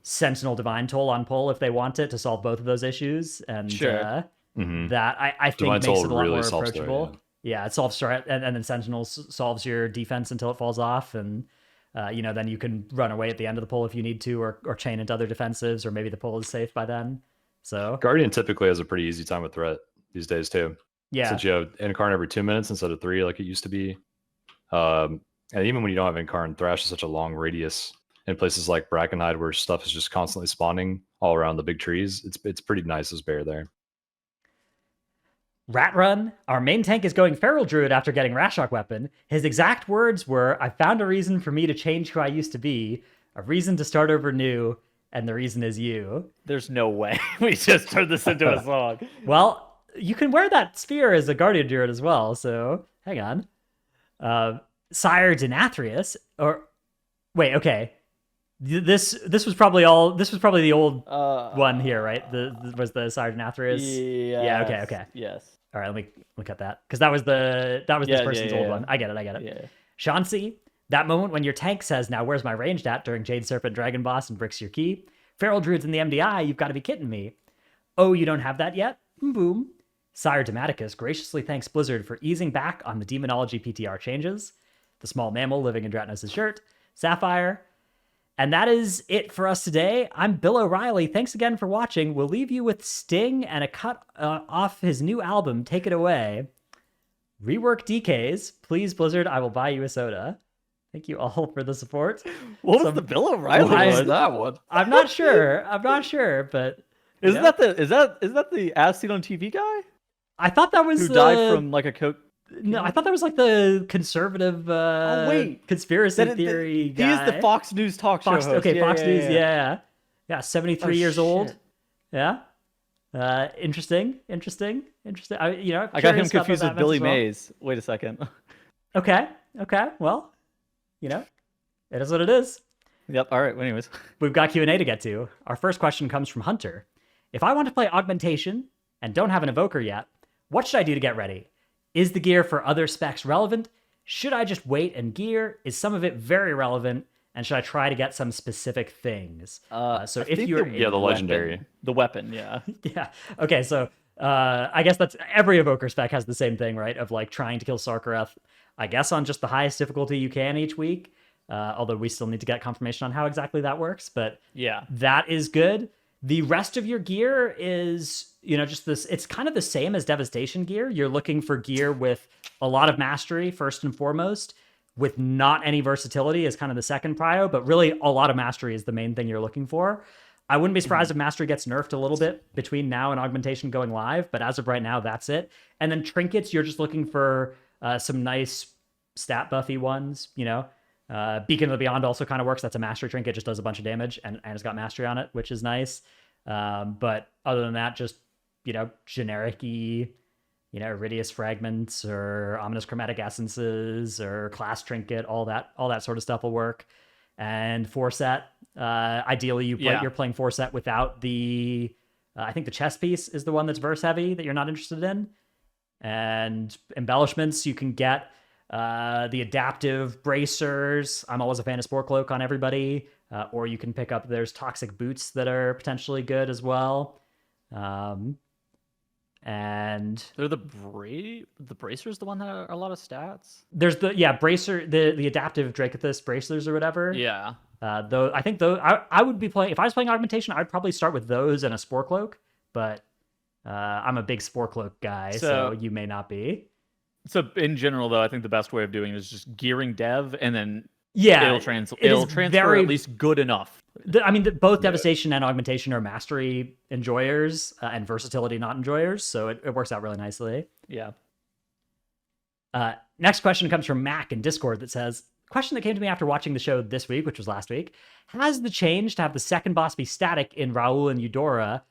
Sentinel Divine Toll on pull if they want it to solve both of those issues, and Sure. that I think Divine makes Toll it a lot really more solves approachable. threat, Yeah, it solves threat, and then Sentinel solves your defense until it falls off, and then you can run away at the end of the pull if you need to, or chain into other defensives, or maybe the pull is safe by then. So Guardian typically has a pretty easy time with threat these days too. yeah, Since you have Incarn every 2 minutes instead of 3 like it used to be. And even when you don't have Incarn, Thrash is such a long radius in places like Brackenhide where stuff is just constantly spawning all around the big trees. It's pretty nice as bear there. Rat Run, our main tank is going Feral Druid after getting Rashok Weapon. His exact words were, I found a reason for me to change who I used to be, a reason to start over new, and the reason is you. There's no way we just turned this into a song. Well, you can wear that sphere as a Guardian Druid as well, so hang on. Sire Denathrius, or wait, okay. This was probably the old one here, right? Was the Sire Denathrius? Yes, yeah. Okay. Yes. All right, let me look at that because that was this person's old one. I get it. Yeah. Chauncey, that moment when your tank says, "Now where's my ranged at?" during Jade Serpent Dragon Boss and bricks your key. Feral Druids in the MDI, you've got to be kidding me. Oh, you don't have that yet? Boom. Sire Dematicus graciously thanks Blizzard for easing back on the Demonology PTR changes. The small mammal living in Dratnos' shirt. Sapphire. And that is it for us today. I'm Bill O'Reilly. Thanks again for watching. We'll leave you with Sting and a cut off his new album, Take It Away. Rework DKs. Please, Blizzard, I will buy you a soda. Thank you all for the support. What was the Bill O'Reilly one? That one. I'm not sure, but Isn't that the as seen on TV guy I thought that was who died from like a coke? No, I thought that was like the conservative conspiracy theory guy. He is the Fox News talk show host. Okay, Fox News, yeah. 73 years shit. old. Yeah. Interesting. I got him confused with Billy Mays. Wait a second. Okay. Well, it is what it is. Yep. All right. Anyways, we've got Q&A to get to. Our first question comes from Hunter. If I want to play Augmentation and don't have an Evoker yet, what should I do to get ready? Is the gear for other specs relevant? Should I just wait and gear? Is some of it very relevant? And should I try to get some specific things? So if you're the legendary, the weapon, yeah. Yeah. Okay. So I guess that's every Evoker spec has the same thing, right? Of like trying to kill Sarkareth, I guess on just the highest difficulty you can each week. Although we still need to get confirmation on how exactly that works, but yeah, that is good. The rest of your gear is, just this, it's kind of the same as Devastation gear. You're looking for gear with a lot of mastery, first and foremost, with not any versatility is kind of the second prio, but really a lot of mastery is the main thing you're looking for. I wouldn't be surprised if mastery gets nerfed a little bit between now and Augmentation going live, but as of right now, that's it. And then trinkets, you're just looking for some nice stat buffy ones, Beacon of the Beyond also kind of works. That's a mastery trinket, just does a bunch of damage and it's got mastery on it, which is nice. But other than that, just, generic-y, Iridius Fragments or Ominous Chromatic Essences or Class Trinket, all that sort of stuff will work. And Forset, ideally you're playing Forset without the, I think the chest piece is the one that's verse heavy that you're not interested in. And embellishments, you can get the adaptive bracers. I'm always a fan of Spore Cloak on everybody. Or you can pick up, there's Toxic Boots that are potentially good as well. And they're the bracers, the one that are a lot of stats. There's bracer, the adaptive Dracothus bracers or whatever. Yeah. Though I think I would be playing, if I was playing Augmentation, I'd probably start with those and a Spore Cloak, but I'm a big Spore Cloak guy, so you may not be. So in general, though, I think the best way of doing it is just gearing Dev, and then it'll transfer at least good enough. Both devastation and augmentation are mastery enjoyers and versatility not enjoyers, so it works out really nicely. Yeah. Next question comes from Mac in Discord that says, question that came to me after watching the show this week, which was last week. Has the change to have the second boss be static in Raul and Eudora,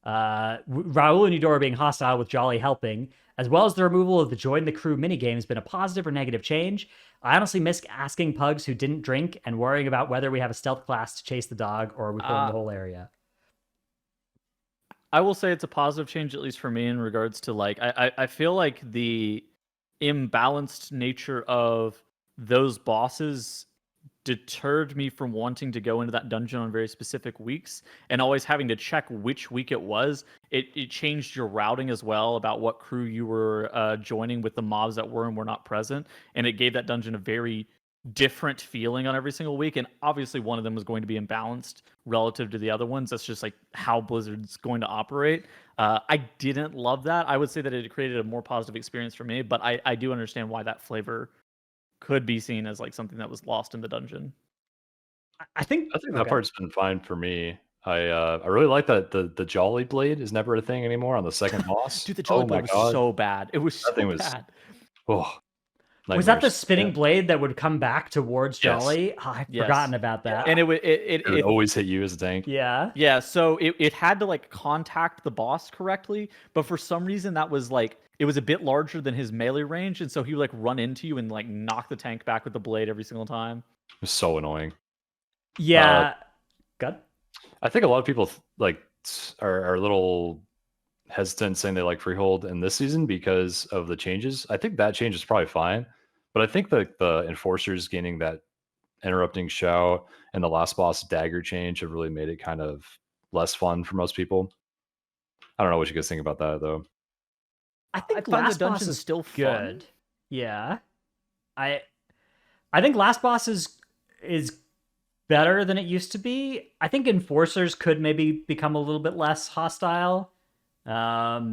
Raul and Eudora being hostile with Jolly helping, as well as the removal of the join the crew minigames, been a positive or negative change? I honestly miss asking pugs who didn't drink and worrying about whether we have a stealth class to chase the dog or are we pulling the whole area. I will say it's a positive change, at least for me, in regards to like I feel like the imbalanced nature of those bosses deterred me from wanting to go into that dungeon on very specific weeks and always having to check which week it was. It changed your routing as well about what crew you were joining with the mobs that were and were not present, and it gave that dungeon a very different feeling on every single week. And obviously one of them was going to be imbalanced relative to the other ones. That's just like how Blizzard's going to operate. I didn't love that. I would say that it created a more positive experience for me, but I do understand why that flavor could be seen as like something that was lost in the dungeon. I think that part's been fine for me. I really like that the Jolly Blade is never a thing anymore on the second boss. Dude, the Jolly Blade was so bad. It was so bad. Was that the spinning blade that would come back towards Jolly? Yes. Oh, I've forgotten about that. And it would always hit you as a tank. Yeah. So it had to like contact the boss correctly, but for some reason that was like it was a bit larger than his melee range, and so he would like run into you and like knock the tank back with the blade every single time. It was so annoying. Yeah. Good. I think a lot of people like are a little hesitant saying they like Freehold in this season because of the changes. I think that change is probably fine, but I think that the enforcers gaining that interrupting shout and the last boss dagger change have really made it kind of less fun for most people. I don't know what you guys think about that though. I think last boss is still good. Fun. Yeah. I think last boss is better than it used to be. I think enforcers could maybe become a little bit less hostile. I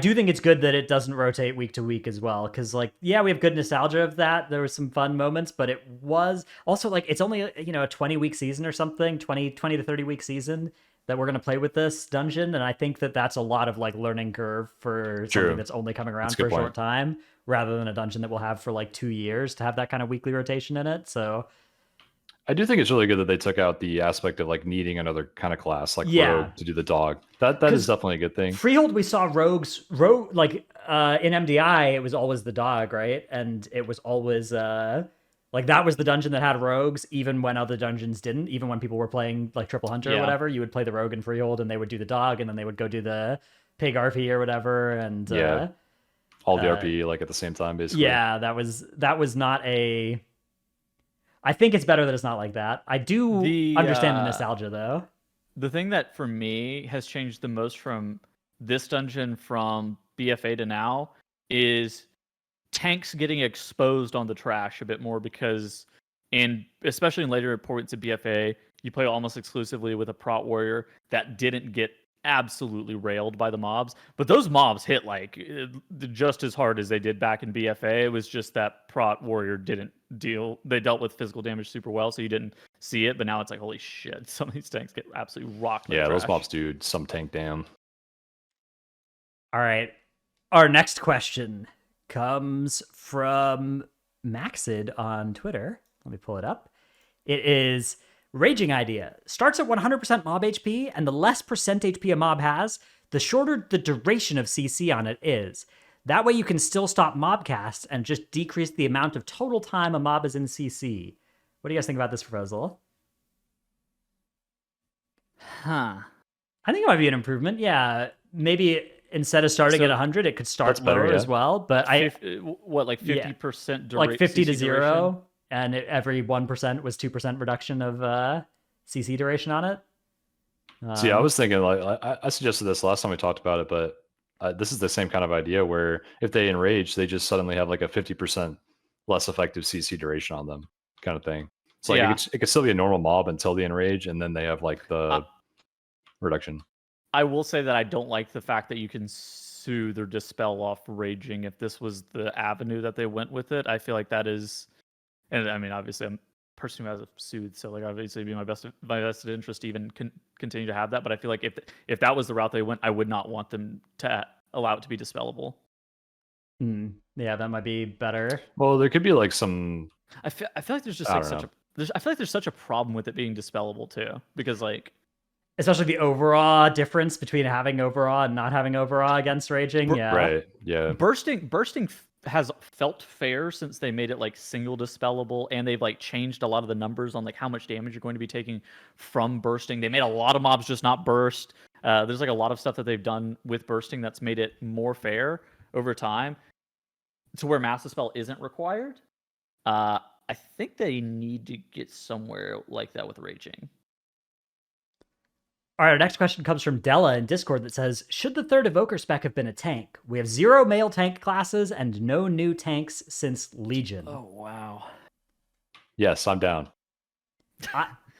do think it's good that it doesn't rotate week to week as well, because like we have good nostalgia of that. There were some fun moments, but it was also like it's only a 20-week season or something, 20 to 30 week season that we're going to play with this dungeon, and I think that that's a lot of like learning curve for something that's only coming around for a short time, rather than a dungeon that we'll have for like 2 years to have that kind of weekly rotation in it. So I do think it's really good that they took out the aspect of like needing another kind of class like rogue to do the dog. That is definitely a good thing. Freehold, we saw rogue like in MDI it was always the dog, right? And it was always like that was the dungeon that had rogues, even when other dungeons didn't. Even when people were playing like Triple Hunter or whatever, you would play the rogue in Freehold, and they would do the dog, and then they would go do the pig RP or whatever, and all the RP like at the same time, basically. Yeah, that was not a. I think it's better that it's not like that. I do understand the nostalgia though. The thing that for me has changed the most from this dungeon from BFA to now is tanks getting exposed on the trash a bit more, because especially in later points of BFA, you play almost exclusively with a prot warrior that didn't get absolutely railed by the mobs, but those mobs hit like just as hard as they did back in BFA. It was just that prot warrior they dealt with physical damage super well, so you didn't see it, but now it's like, holy shit, some of these tanks get absolutely rocked. Yeah, those mobs do some tank down. All right, our next question comes from Maxid on Twitter. Let me pull it up. It is Raging Idea. Starts at 100% mob HP, and the less percent HP a mob has, the shorter the duration of CC on it is. That way you can still stop mob casts and just decrease the amount of total time a mob is in CC. What do you guys think about this proposal? I think it might be an improvement. Yeah, maybe instead of starting at 100, it could start lower as well. But like 50% duration, like 50 to 0, and every 1% was 2% reduction of CC duration on it. See, I was thinking like I suggested this last time we talked about it, but this is the same kind of idea where if they enrage, they just suddenly have like a 50% less effective CC duration on them, kind of thing. It's like it could still be a normal mob until they enrage, and then they have like the reduction. I will say that I don't like the fact that you can soothe or dispel off raging. If this was the avenue that they went with it, I feel like that is, and I mean, obviously I'm person who has a soothe, so like obviously it'd be my vested interest to even continue to have that. But I feel like if that was the route they went, I would not want them to allow it to be dispellable. Yeah, that might be better. Well, there could be like some. I feel like there's just like I feel like there's such a problem with it being dispellable too, because like especially the overall difference between having overall and not having overall against raging. Yeah, Right. Yeah. Bursting has felt fair since they made it like single dispellable, and they've like changed a lot of the numbers on like how much damage you're going to be taking from bursting. They made a lot of mobs just not burst. There's like a lot of stuff that they've done with bursting that's made it more fair over time to where Mass Dispel isn't required. I think they need to get somewhere like that with raging. All right, our next question comes from Della in Discord that says, should the third Evoker spec have been a tank? We have 0 male tank classes and no new tanks since Legion. Oh, wow. Yes, I'm down.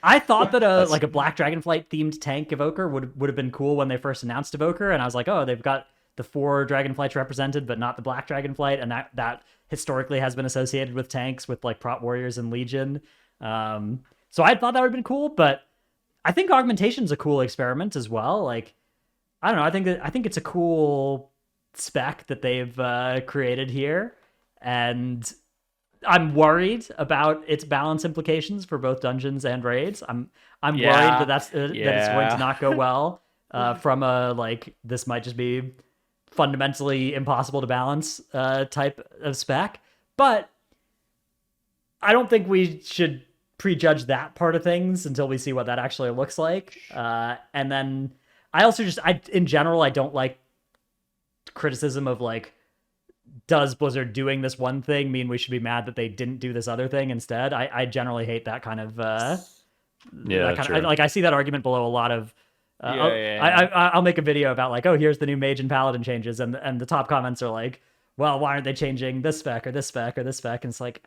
I thought that like a Black Dragonflight themed tank Evoker would have been cool when they first announced Evoker, and I was like, oh, they've got the 4 Dragonflights represented, but not the Black Dragonflight, and that historically has been associated with tanks with like Prot Warriors and Legion. So I thought that would have been cool, but I think Augmentation's a cool experiment as well. Like, I don't know. I think it's a cool spec that they've created here, and I'm worried about its balance implications for both dungeons and raids. I'm worried that that it's going to not go well from a like this might just be fundamentally impossible to balance type of spec. But I don't think we should prejudge that part of things until we see what that actually looks like. And then I also in general, I don't like criticism of like, does Blizzard doing this one thing mean we should be mad that they didn't do this other thing instead? I generally hate that kind of I see that argument below a lot of I'll make a video about like, oh, here's the new mage and paladin changes, and the top comments are like, well, why aren't they changing this spec or this spec or this spec? And it's like,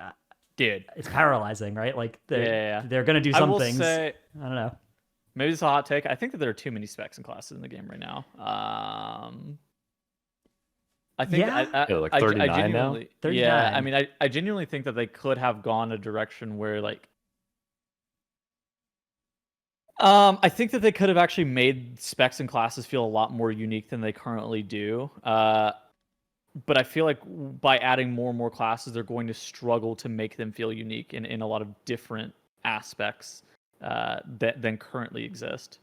dude, it's paralyzing, right? Like they're gonna do some things. I don't know. Maybe it's a hot take. I think that there are too many specs and classes in the game right now. I think like 39 now. 39. Yeah, I mean, I genuinely think that they could have gone a direction where like, I think that they could have actually made specs and classes feel a lot more unique than they currently do. But I feel like by adding more and more classes, they're going to struggle to make them feel unique in a lot of different aspects than currently exist.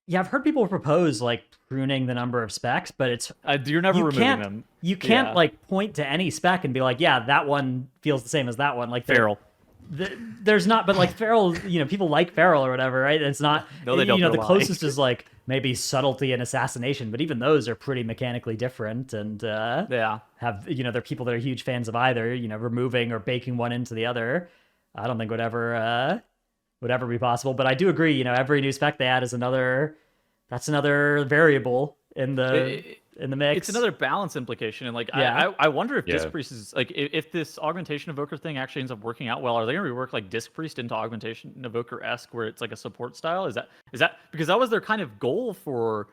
Yeah, I've heard people propose like pruning the number of specs, but it's you're never removing them. You can't like point to any spec and be like, yeah, that one feels the same as that one. Like Feral. There's not, but like Feral, people like Feral or whatever, right? It's not. No, they don't. The closest is like maybe subtlety and assassination, but even those are pretty mechanically different, and have there are people that are huge fans of either. Removing or baking one into the other, I don't think would ever be possible. But I do agree. Every new spec they add is another variable in the mix. It's another balance implication, and like I wonder if Disc Priest is like if this Augmentation Evoker thing actually ends up working out well, are they going to rework like Disc Priest into Augmentation Evoker-esque where it's like a support style? Is that because that was their kind of goal for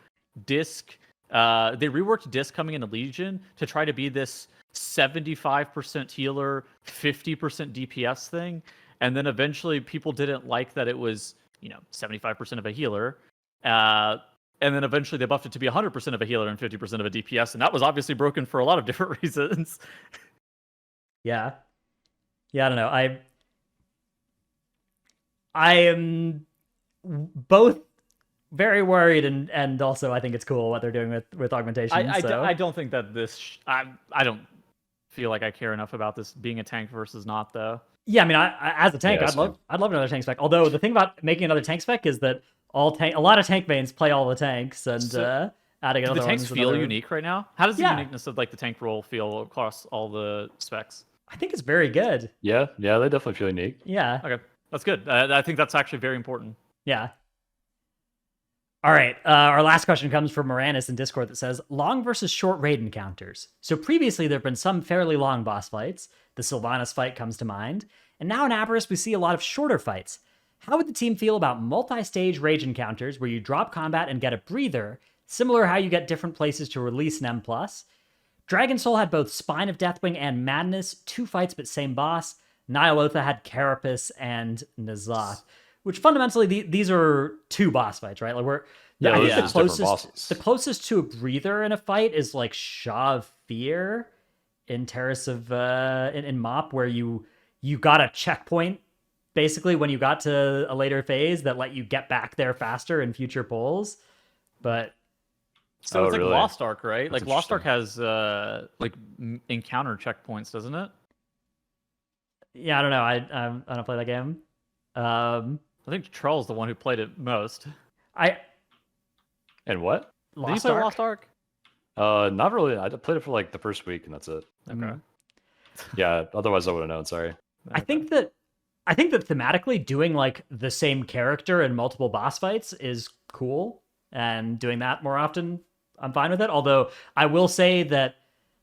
Disc? They reworked Disc coming into Legion to try to be this 75% healer, 50% DPS thing, and then eventually people didn't like that it was 75% of a healer. And then eventually they buffed it to be 100% of a healer and 50% of a DPS, and that was obviously broken for a lot of different reasons. Yeah, I don't know. I am both very worried and also I think it's cool what they're doing with augmentation. I don't think that this. I don't feel like I care enough about this being a tank versus not, though. Yeah, I mean, as a tank, I'd love another tank spec. Although the thing about making another tank spec is that a lot of tank mains play all the tanks, and adding another. Do the tanks feel unique right now? How does the uniqueness of like the tank role feel across all the specs? I think it's very good. Yeah, they definitely feel unique. Yeah. Okay, that's good. I think that's actually very important. Yeah. All right, our last question comes from Moranis in Discord that says, long versus short raid encounters. So previously there have been some fairly long boss fights. The Sylvanas fight comes to mind. And now in Avarice we see a lot of shorter fights. How would the team feel about multi-stage rage encounters where you drop combat and get a breather, similar how you get different places to release an M+? Dragon Soul had both Spine of Deathwing and Madness, 2 fights but same boss. Nyalotha had Carapace and N'Zoth, which fundamentally these are 2 boss fights, right? Like Yeah, I those think are just different bosses. the closest to a breather in a fight is like Shaw of Fear in Terrace of in Mop, where you got a checkpoint basically when you got to a later phase that let you get back there faster in future pulls. But So Oh, it's like really? Lost Ark, right? That's Like Lost Ark interesting. has like encounter checkpoints, doesn't it? yeah, I don't know. I don't play that game. I think Troll's the one who played it most. I And what? Did you Lost play Ark. Lost Ark? Not really. I played it for like the first week, and that's it. Okay. Yeah, otherwise I would have known. Sorry. I think that thematically doing like the same character in multiple boss fights is cool, and doing that more often, I'm fine with it. Although I will say that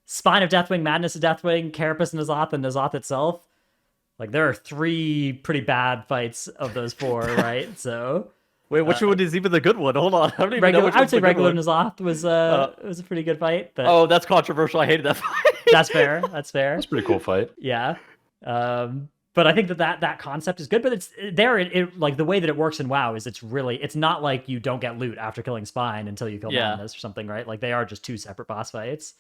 Spine of Deathwing, Madness of Deathwing, Carapace and N'Zoth itself, like there are 3 pretty bad fights of those 4, right? So Wait, which one is even the good one? Hold on, I don't even know regular, which I would one's say the good regular one. N'Zoth was a pretty good fight, but Oh, that's controversial. I hated that fight. that's fair. That's fair. That's a pretty cool fight. Yeah. But I think that concept is good, but it's there. It like the way that it works in WoW is it's not like you don't get loot after killing Spine until you kill Yeah. Madness or something, right? Like they are just 2 separate boss fights.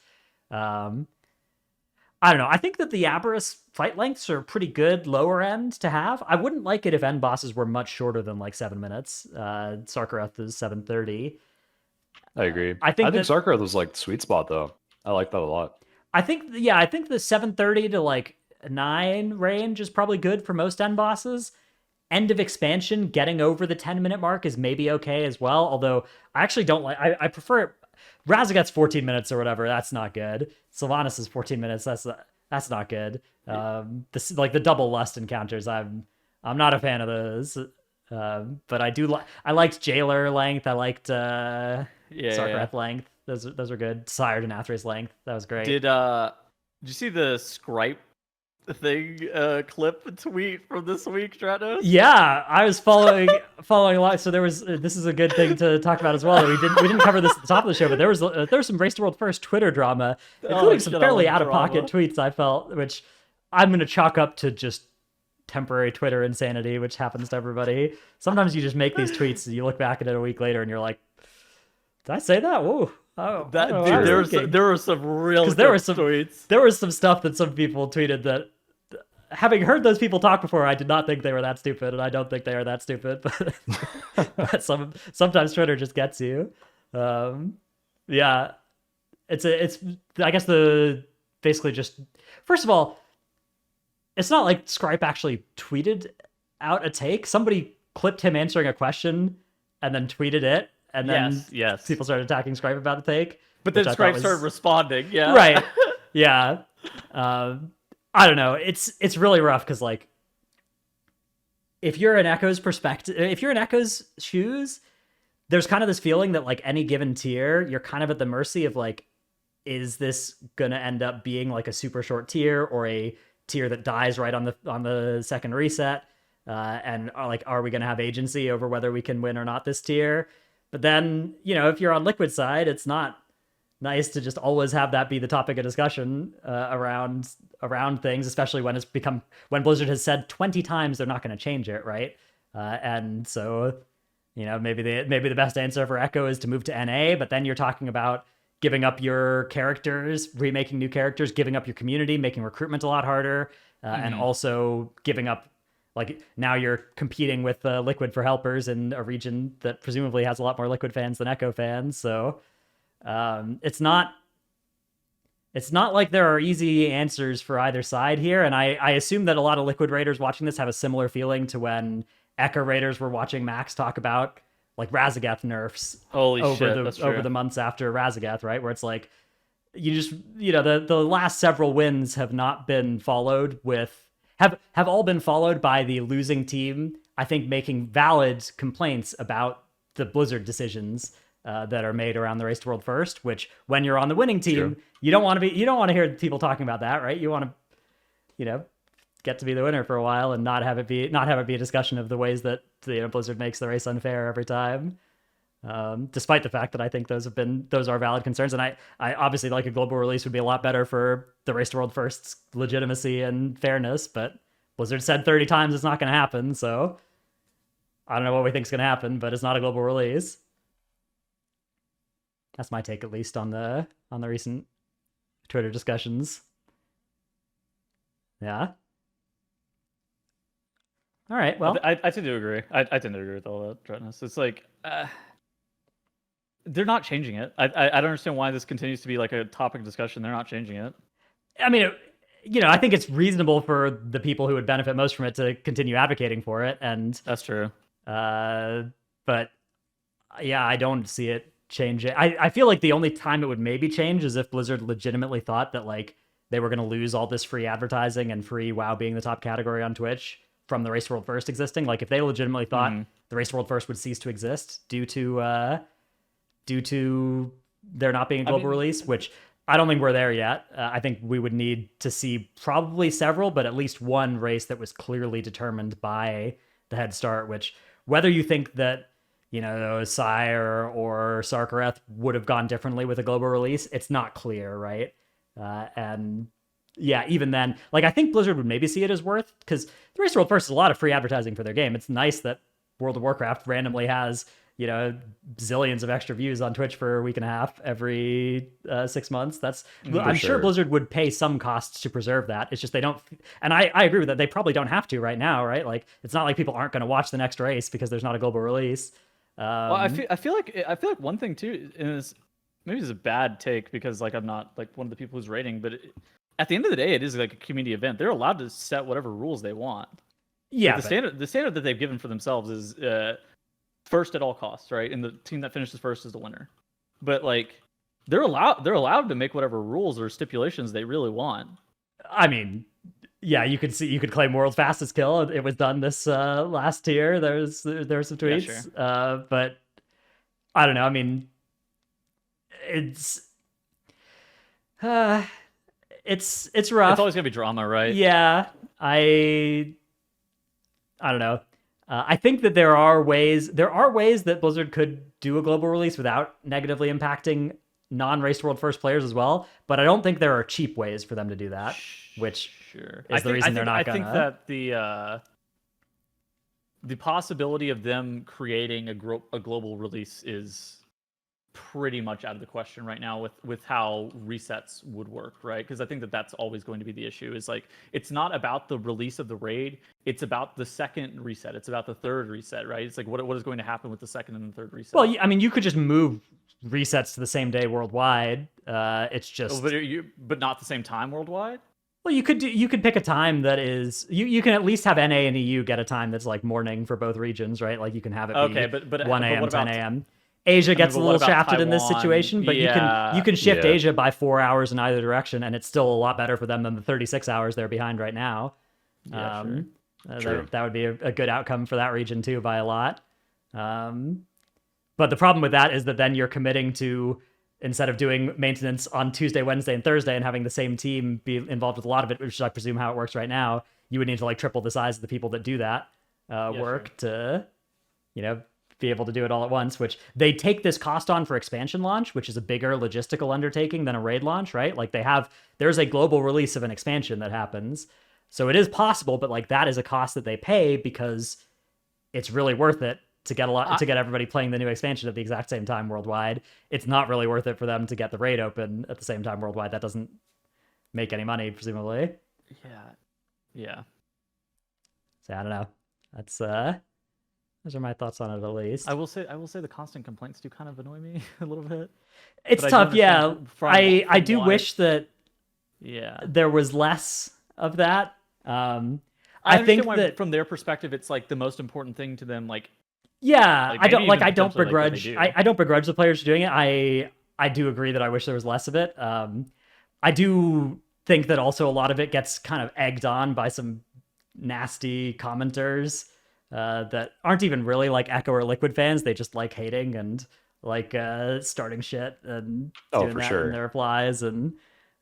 I don't know. I think that the Aberrus fight lengths are pretty good lower end to have. I wouldn't like it if end bosses were much shorter than like 7 minutes. Sarkareth is 7:30. I agree. I think that- Sarkareth was like the sweet spot though. I like that a lot. I think the 7:30 to like 9 range is probably good for most end bosses. End of expansion, getting over the 10-minute mark is maybe okay as well. Although I actually don't like. I prefer it. Razageth's 14 minutes or whatever. That's not good. Sylvanas is 14 minutes. That's not good. This like the double lust encounters. I'm not a fan of those. But I liked Jailer length. I liked Sarkareth length. Those are good. Sire Denathri's length. That was great. Did you see the Scripe thing clip tweet from this week, Stratos? Yeah, I was following along. So there was this is a good thing to talk about as well. That we didn't cover this at the top of the show, but there was some Race to World First Twitter drama, including some fairly out of pocket tweets. I felt, which I'm going to chalk up to just temporary Twitter insanity, which happens to everybody. Sometimes you just make these tweets and you look back at it a week later and you're like, did I say that? Whoa. Oh, Dude, there were some real tweets. There was some stuff that some people tweeted that, having heard those people talk before, I did not think they were that stupid, and I don't think they are that stupid. But sometimes Twitter just gets you. Yeah, it's I guess basically just first of all, it's not like Scripe actually tweeted out a take. Somebody clipped him answering a question and then tweeted it. And then people started attacking Scripe about the take. But then Scripe started responding. Yeah. Right. Yeah. I don't know. It's really rough because like if you're in Echo's perspective, if you're in Echo's shoes, there's kind of this feeling that like any given tier, you're kind of at the mercy of like, is this gonna end up being like a super short tier or a tier that dies right on the second reset? And are we gonna have agency over whether we can win or not this tier? But then, if you're on Liquid side, it's not nice to just always have that be the topic of discussion around things, especially when when Blizzard has said 20 times they're not going to change it, right? And so, maybe the best answer for Echo is to move to NA, but then you're talking about giving up your characters, remaking new characters, giving up your community, making recruitment a lot harder, and also giving up. Like now you're competing with Liquid for helpers in a region that presumably has a lot more Liquid fans than Echo fans. So it's not like there are easy answers for either side here. And I assume that a lot of Liquid Raiders watching this have a similar feeling to when Echo Raiders were watching Max talk about like Razageth nerfs over the months after Razageth, right? Where it's like you just the last several wins have not been followed with have all been followed by the losing team, I think, making valid complaints about the Blizzard decisions that are made around the Race to World First. Which, when you're on the winning team, you don't want to hear people talking about that, right? You want to, get to be the winner for a while and not have it be a discussion of the ways that Blizzard makes the race unfair every time. Despite the fact that I think those are valid concerns, and I obviously like a global release would be a lot better for the Race to World First's legitimacy and fairness, but Blizzard said 30 times it's not going to happen, so I don't know what we think is going to happen, but it's not a global release. That's my take, at least, on the recent Twitter discussions. Yeah. All right. Well, I tend to agree. I tend to agree with all that, Dretness. It's like they're not changing it. I don't understand why this continues to be like a topic of discussion. They're not changing it. I mean, I think it's reasonable for the people who would benefit most from it to continue advocating for it, and that's true. But yeah, I don't see it changing. I feel like the only time it would maybe change is if Blizzard legitimately thought that like they were going to lose all this free advertising and free WoW being the top category on Twitch from the Race World First existing. Like if they legitimately thought the Race World First would cease to exist due to there not being a global release, which I don't think we're there yet. I think we would need to see probably several, but at least one race that was clearly determined by the head start, which whether you think that, Sire or Sarkareth would have gone differently with a global release, it's not clear, right? And yeah, even then, like I think Blizzard would maybe see it as worth, because the Race World First is a lot of free advertising for their game. It's nice that World of Warcraft randomly has zillions of extra views on Twitch for a week and a half every 6 months. I'm sure Blizzard would pay some costs to preserve that. It's just they don't, and I agree with that. They probably don't have to right now, right? Like it's not like people aren't going to watch the next race because there's not a global release. Well, I feel like one thing too is maybe it's a bad take because like I'm not like one of the people who's rating, but at the end of the day, it is like a community event. They're allowed to set whatever rules they want. Yeah, like the standard that they've given for themselves is first at all costs, right? And the team that finishes first is the winner. But like they're allowed to make whatever rules or stipulations they really want. I mean, yeah, you could claim world's fastest kill. It was done this last year. There were some tweets. Yeah, sure. But I don't know. I mean, it's rough. It's always gonna be drama, right? Yeah, I don't know. I think that there are ways that Blizzard could do a global release without negatively impacting non-Race World First players as well, but I don't think there are cheap ways for them to do that, which is the reason they're not gonna. I think that the possibility of them creating a global release is pretty much out of the question right now with how resets would work, right? Because I think that that's always going to be the issue. Is like it's not about the release of the raid, it's about the second reset, it's about the third reset, right? It's like what is going to happen with the second and the third reset. Well, I mean, you could just move resets to the same day worldwide. It's just but not the same time worldwide. Well, you could pick a time that is you can at least have NA and EU get a time that's like morning for both regions, right? Like you can have it be but 1 a.m. 10 a.m. Asia gets a little shafted in this situation, but you can shift Asia by 4 hours in either direction, and it's still a lot better for them than the 36 hours they're behind right now. Yeah, sure. That would be a good outcome for that region too by a lot. But the problem with that is that then you're committing to, instead of doing maintenance on Tuesday, Wednesday, and Thursday and having the same team be involved with a lot of it, which is I presume how it works right now, you would need to like triple the size of the people that do that work to, be able to do it all at once, which they take this cost on for expansion launch, which is a bigger logistical undertaking than a raid launch, right? Like there's a global release of an expansion that happens. So it is possible, but like that is a cost that they pay because it's really worth it to get to get everybody playing the new expansion at the exact same time worldwide. It's not really worth it for them to get the raid open at the same time worldwide. That doesn't make any money, presumably. Yeah. So I don't know. That's those are my thoughts on it, at least. I will say the constant complaints do kind of annoy me a little bit. It's tough, yeah. I do wish that there was less of that. I think why, that from their perspective, it's like the most important thing to them. Like, yeah, I don't begrudge. Like I don't begrudge the players doing it. I do agree that I wish there was less of it. I do think that also a lot of it gets kind of egged on by some nasty commenters that aren't even really like Echo or Liquid fans. They just like hating and like starting shit and doing that in their replies. And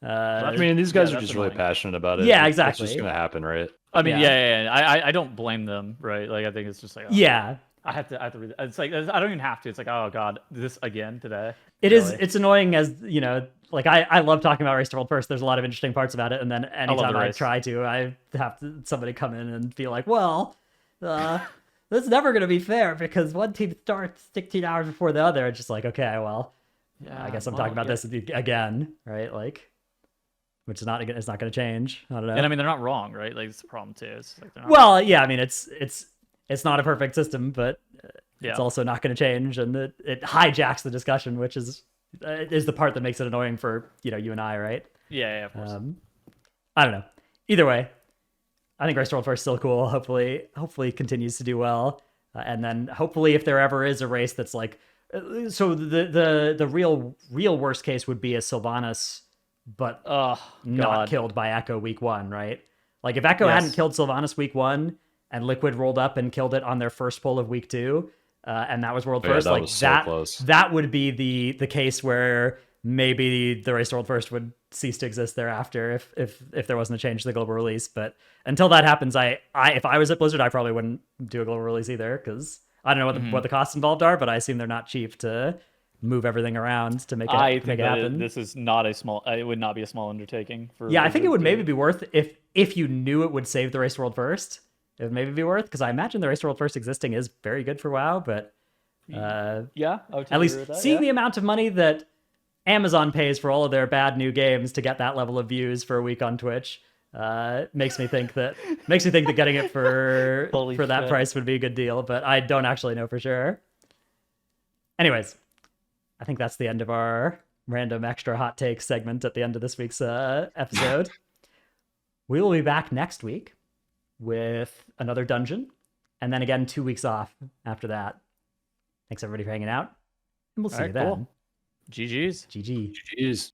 I mean, these guys are just really passionate about it. Yeah, exactly. It's just gonna happen, right? I mean, I don't blame them, right? Like, I think it's just like, yeah, I have to read it. It's like I don't even have to. It's like, oh god, this again today. It is. Really? It's annoying as like I love talking about Race to World First. There's a lot of interesting parts about it, and then anytime the I race. try to, I have somebody come in and be like, well, that's never going to be fair because one team starts 16 hours before the other. It's just like, okay, well, Yeah, I guess I'm talking about this again, right? Like, which is not it's not going to change. I don't know. And I mean, they're not wrong, right? Like it's the problem too. It's like they're not Well, yeah, I mean, it's not a perfect system, but Yeah. it's also not going to change, and it hijacks the discussion, which is the part that makes it annoying for you and I, right? Yeah, of course. I don't know. Either way, I think Race to World First is still cool. Hopefully it continues to do well, and then hopefully if there ever is a race that's like, so the real worst case would be a Sylvanas, but not killed by Echo week 1, right? Like if Echo hadn't killed Sylvanas week 1 and Liquid rolled up and killed it on their first pull of week 2, and that was world first, that like was so close. that would be the case where maybe the Race to World First would cease to exist thereafter if there wasn't a change to the global release. But until that happens, I if I was at Blizzard, I probably wouldn't do a global release either, because I don't know what the costs involved are, but I assume they're not cheap to move everything around to make it make it happen. This is not a small. It would not be a small undertaking for. Yeah, I think it would maybe be worth if you knew it would save the Race to World First. It would maybe be worth, because I imagine the Race to World First existing is very good for WoW, but yeah, at least seeing the amount of money that Amazon pays for all of their bad new games to get that level of views for a week on Twitch makes me think that getting it for that price would be a good deal, but I don't actually know for sure. Anyways, I think that's the end of our random extra hot take segment at the end of this week's episode. We will be back next week with another dungeon, and then again 2 weeks off after that. Thanks everybody for hanging out, and we'll see you then. Cool. GG's. GG. GG's.